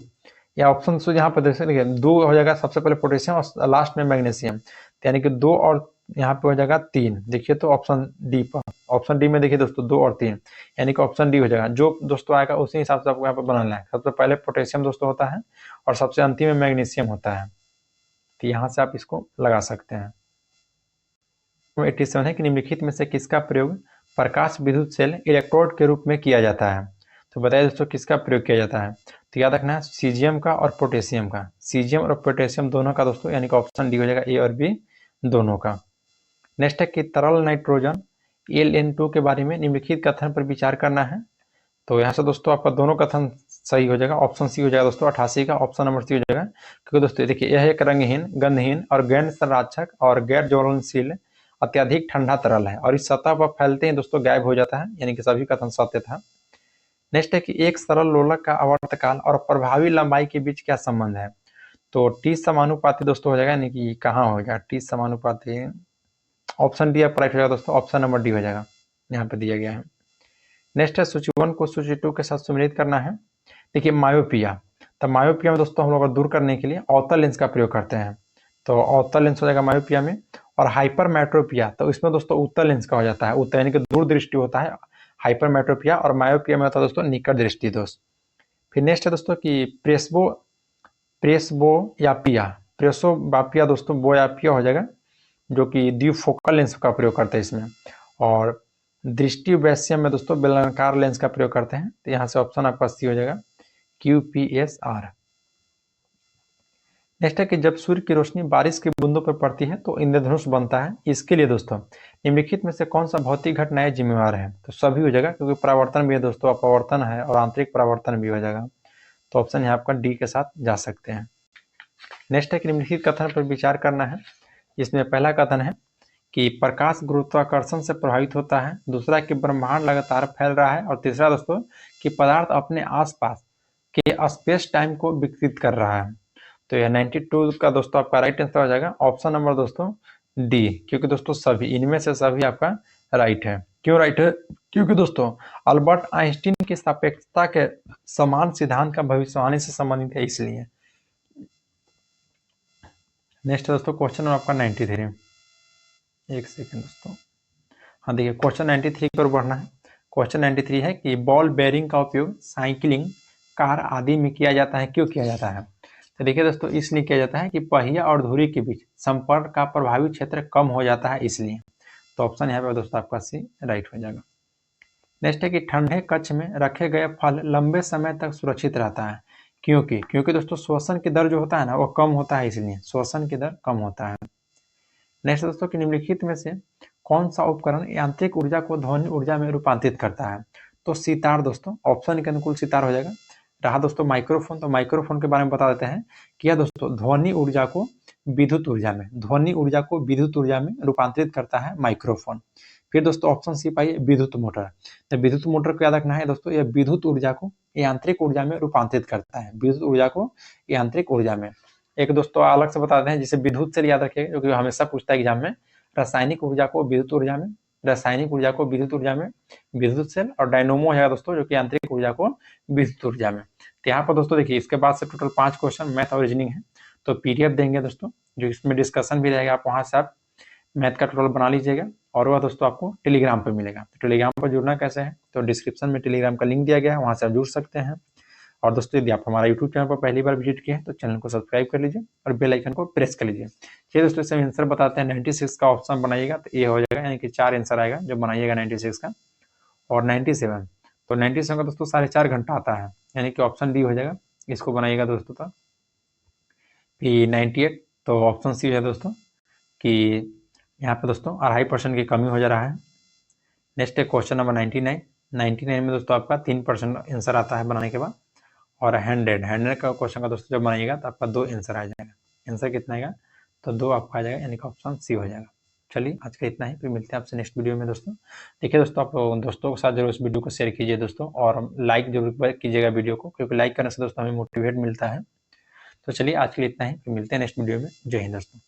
या ऑप्शन सो यहाँ पर देखिए 2 हो जाएगा, सबसे पहले पोटेशियम और लास्ट में मैग्नीशियम, यानी कि 2 और यहाँ पे हो जाएगा 3। देखिए तो ऑप्शन डी पर, ऑप्शन डी में देखिए दोस्तों 2 और 3, यानी कि ऑप्शन डी हो जाएगा। जो दोस्तों आएगा उसी हिसाब से आपको यहाँ पर बनाना है। सबसे पहले पोटेशियम दोस्तों होता है और सबसे अंतिम में मैग्नीशियम होता है, तो यहाँ से आप इसको लगा सकते हैं। 87 है कि निम्नलिखित में से किसका प्रयोग प्रकाश विद्युत सेल इलेक्ट्रोड के रूप में किया जाता है? तो बताइए दोस्तों किसका प्रयोग किया जाता है? तो याद रखना है सीजियम का और पोटेशियम का, सीजियम और पोटेशियम दोनों का दोस्तों, यानी कि ऑप्शन डी हो जाएगा, ए और बी दोनों का। नेक्स्ट है कि तरल नाइट्रोजन LN2 के बारे में निम्नलिखित कथन पर विचार करना है। तो यहाँ से दोस्तों आपका दोनों कथन सही हो जाएगा। ऑप्शन सी हो जाएगा दोस्तों 88 का, ऑप्शन नंबर सी हो जाएगा। क्योंकि दोस्तों देखिए यह एक रंगहीन, गंधहीन और गैर संराक्षक और गैर ज्वलनशील अत्यधिक ठंडा तरल है और इस सतह पर फैलते ही दोस्तों गायब हो जाता है, यानी कि सभी कथन सत्य था। नेक्स्ट है कि एक सरल लोलक का आवर्तकाल और प्रभावी लंबाई के बीच क्या संबंध है। तो टी समानुपाती दोस्तों हो जाएगा, यानी कि कहाँ हो जाएगा टी समानुपाती। ऑप्शन डी राइट हो जाएगा दोस्तों, ऑप्शन नंबर डी हो जाएगा, यहाँ पे दिया गया है। नेक्स्ट है सूची 1 को सूची 2 के साथ सम्मिलित करना है। देखिए मायोपिया, तो मायोपिया में दोस्तों हम लोग दूर करने के लिए अवतल लेंस का प्रयोग करते हैं, तो अवतल लेंस हो जाएगा मायोपिया में। और हाइपरमेट्रोपिया, तो इसमें दोस्तों उत्तल लेंस का हो जाता है, उत्तल यानी कि दूर दृष्टि होता है हाइपरमेट्रोपिया, और मायोपिया में होता है दोस्तों निकट दृष्टि दोष। फिर नेक्स्ट है दोस्तों कि प्रेसबोयापिया, प्रेसोबापिया दोस्तों बोयापिया हो जाएगा, जो कि द्विफोकल लेंस का प्रयोग करते हैं इसमें। और दृष्टि वैश्यम में दोस्तों बेलनाकार लेंस का प्रयोग करते हैं, तो यहाँ से ऑप्शन आपका सी हो जाएगा QPSR। नेक्स्ट है कि जब सूर्य की रोशनी बारिश की बूंदों पर पड़ती है तो इंद्रधनुष बनता है, इसके लिए दोस्तों निम्नलिखित में से कौन सा भौतिक घटनाएं जिम्मेवार है। तो सभी हो जाएगा, क्योंकि परावर्तन भी है दोस्तों, अपवर्तन है और आंतरिक परावर्तन भी हो जाएगा, तो ऑप्शन यहाँ आपका डी के साथ जा सकते हैं। नेक्स्ट है कि निम्नलिखित कथन पर विचार करना है। इसमें पहला कथन है कि प्रकाश गुरुत्वाकर्षण से प्रभावित होता है, दूसरा कि ब्रह्मांड लगातार फैल रहा है, और तीसरा दोस्तों कि पदार्थ अपने आसपास के स्पेस टाइम को विकसित कर रहा है। तो यह 92 का दोस्तों आपका राइट आंसर हो जाएगा, ऑप्शन नंबर दोस्तों डी, क्योंकि दोस्तों सभी इनमें से सभी आपका राइट है। क्यों राइट है? क्योंकि दोस्तों अल्बर्ट आइंस्टीन की सापेक्षता के समान सिद्धांत का भविष्यवाणी से संबंधित है, इसलिए। नेक्स्ट दोस्तों क्वेश्चन आपका 93, एक सेकेंड दोस्तों, हाँ देखिए क्वेश्चन 93 की ओर बढ़ना है। क्वेश्चन 93 है कि बॉल बेयरिंग का उपयोग साइकिलिंग, कार आदि में किया जाता है, क्यों किया जाता है। तो देखिए दोस्तों इसलिए किया जाता है कि पहिया और धुरी के बीच संपर्क का प्रभावी क्षेत्र कम हो जाता है, इसलिए। तो ऑप्शन यहाँ पे दोस्तों आपका सी राइट हो जाएगा। नेक्स्ट है कि ठंडे कक्ष में रखे गए फल लंबे समय तक सुरक्षित रहता है, क्योंकि दोस्तों श्वसन की दर जो होता है ना वो कम होता है, इसलिए श्वसन की दर कम होता है। नेक्स्ट दोस्तों कि निम्नलिखित में से कौन सा उपकरण यांत्रिक ऊर्जा को ध्वनि ऊर्जा में रूपांतरित करता है। तो सितार दोस्तों, ऑप्शन के अनुकूल सितार हो जाएगा। रहा दोस्तों माइक्रोफोन, तो माइक्रोफोन के बारे में बता देते हैं कि यह दोस्तों ध्वनि ऊर्जा को विद्युत ऊर्जा में रूपांतरित करता है माइक्रोफोन। फिर दोस्तों ऑप्शन सी पाइए विद्युत मोटर, तो विद्युत मोटर को याद रखना है दोस्तों, यह विद्युत ऊर्जा को यांत्रिक ऊर्जा में रूपांतरित करता है, विद्युत ऊर्जा को यांत्रिक ऊर्जा में। एक दोस्तों अलग से बताते हैं जिसे विद्युत सेल याद रखिएगा, क्योंकि हमेशा पूछता है एग्जाम में, रासायनिक ऊर्जा को विद्युत ऊर्जा में, रासायनिक ऊर्जा को विद्युत ऊर्जा में विद्युत सेल, और डायनोमो है दोस्तों जो कि यांत्रिक ऊर्जा को विद्युत ऊर्जा में। तो यहाँ पर दोस्तों देखिए इसके बाद से टोटल 5 क्वेश्चन मैथ और रीजनिंग है, तो PDF देंगे दोस्तों, जो इसमें डिस्कशन भी रहेगा, आप वहाँ से आप मैथ का टोटल बना लीजिएगा, और वह दोस्तों आपको टेलीग्राम पर मिलेगा। तो टेलीग्राम पर जुड़ना कैसे है, तो डिस्क्रिप्शन में टेलीग्राम का लिंक दिया गया है, वहाँ से आप जुड़ सकते हैं। और दोस्तों यदि आप हमारा यूट्यूब चैनल पर पहली बार विजिट किए हैं तो चैनल को सब्सक्राइब कर लीजिए और बेल आइकन को प्रेस कर लीजिए। चलिए दोस्तों इसमें आंसर बताते हैं। 96 का ऑप्शन बनाइएगा तो ये हो जाएगा, यानी कि 4 आंसर आएगा जो बनाइएगा 96 का। और 97, तो 97 का दोस्तों 4.5 घंटा आता है, यानी कि ऑप्शन डी हो जाएगा, इसको बनाइएगा दोस्तों। तो 98, तो ऑप्शन सी है दोस्तों कि यहाँ पे दोस्तों 2.5% की कमी हो जा रहा है। नेक्स्ट है क्वेश्चन नंबर 99 में दोस्तों आपका 3% आंसर आता है बनाने के बाद। और 100 का क्वेश्चन का दोस्तों जब बनाइएगा तो आपका 2 आंसर आ जाएगा। आंसर कितना आएगा, तो 2 आपका आ जाएगा, यानी कि ऑप्शन सी हो जाएगा। चलिए आज का इतना ही, फिर मिलते हैं आपसे नेक्स्ट वीडियो में दोस्तों। देखिए दोस्तों आप दोस्तों के साथ जरूर इस वीडियो को शेयर कीजिए दोस्तों, और लाइक जरूर कीजिएगा वीडियो को, क्योंकि लाइक करने से दोस्तों हमें मोटिवेट मिलता है। तो चलिए आज के लिए इतना ही, फिर मिलते हैं नेक्स्ट वीडियो में। जय हिंद दोस्तों।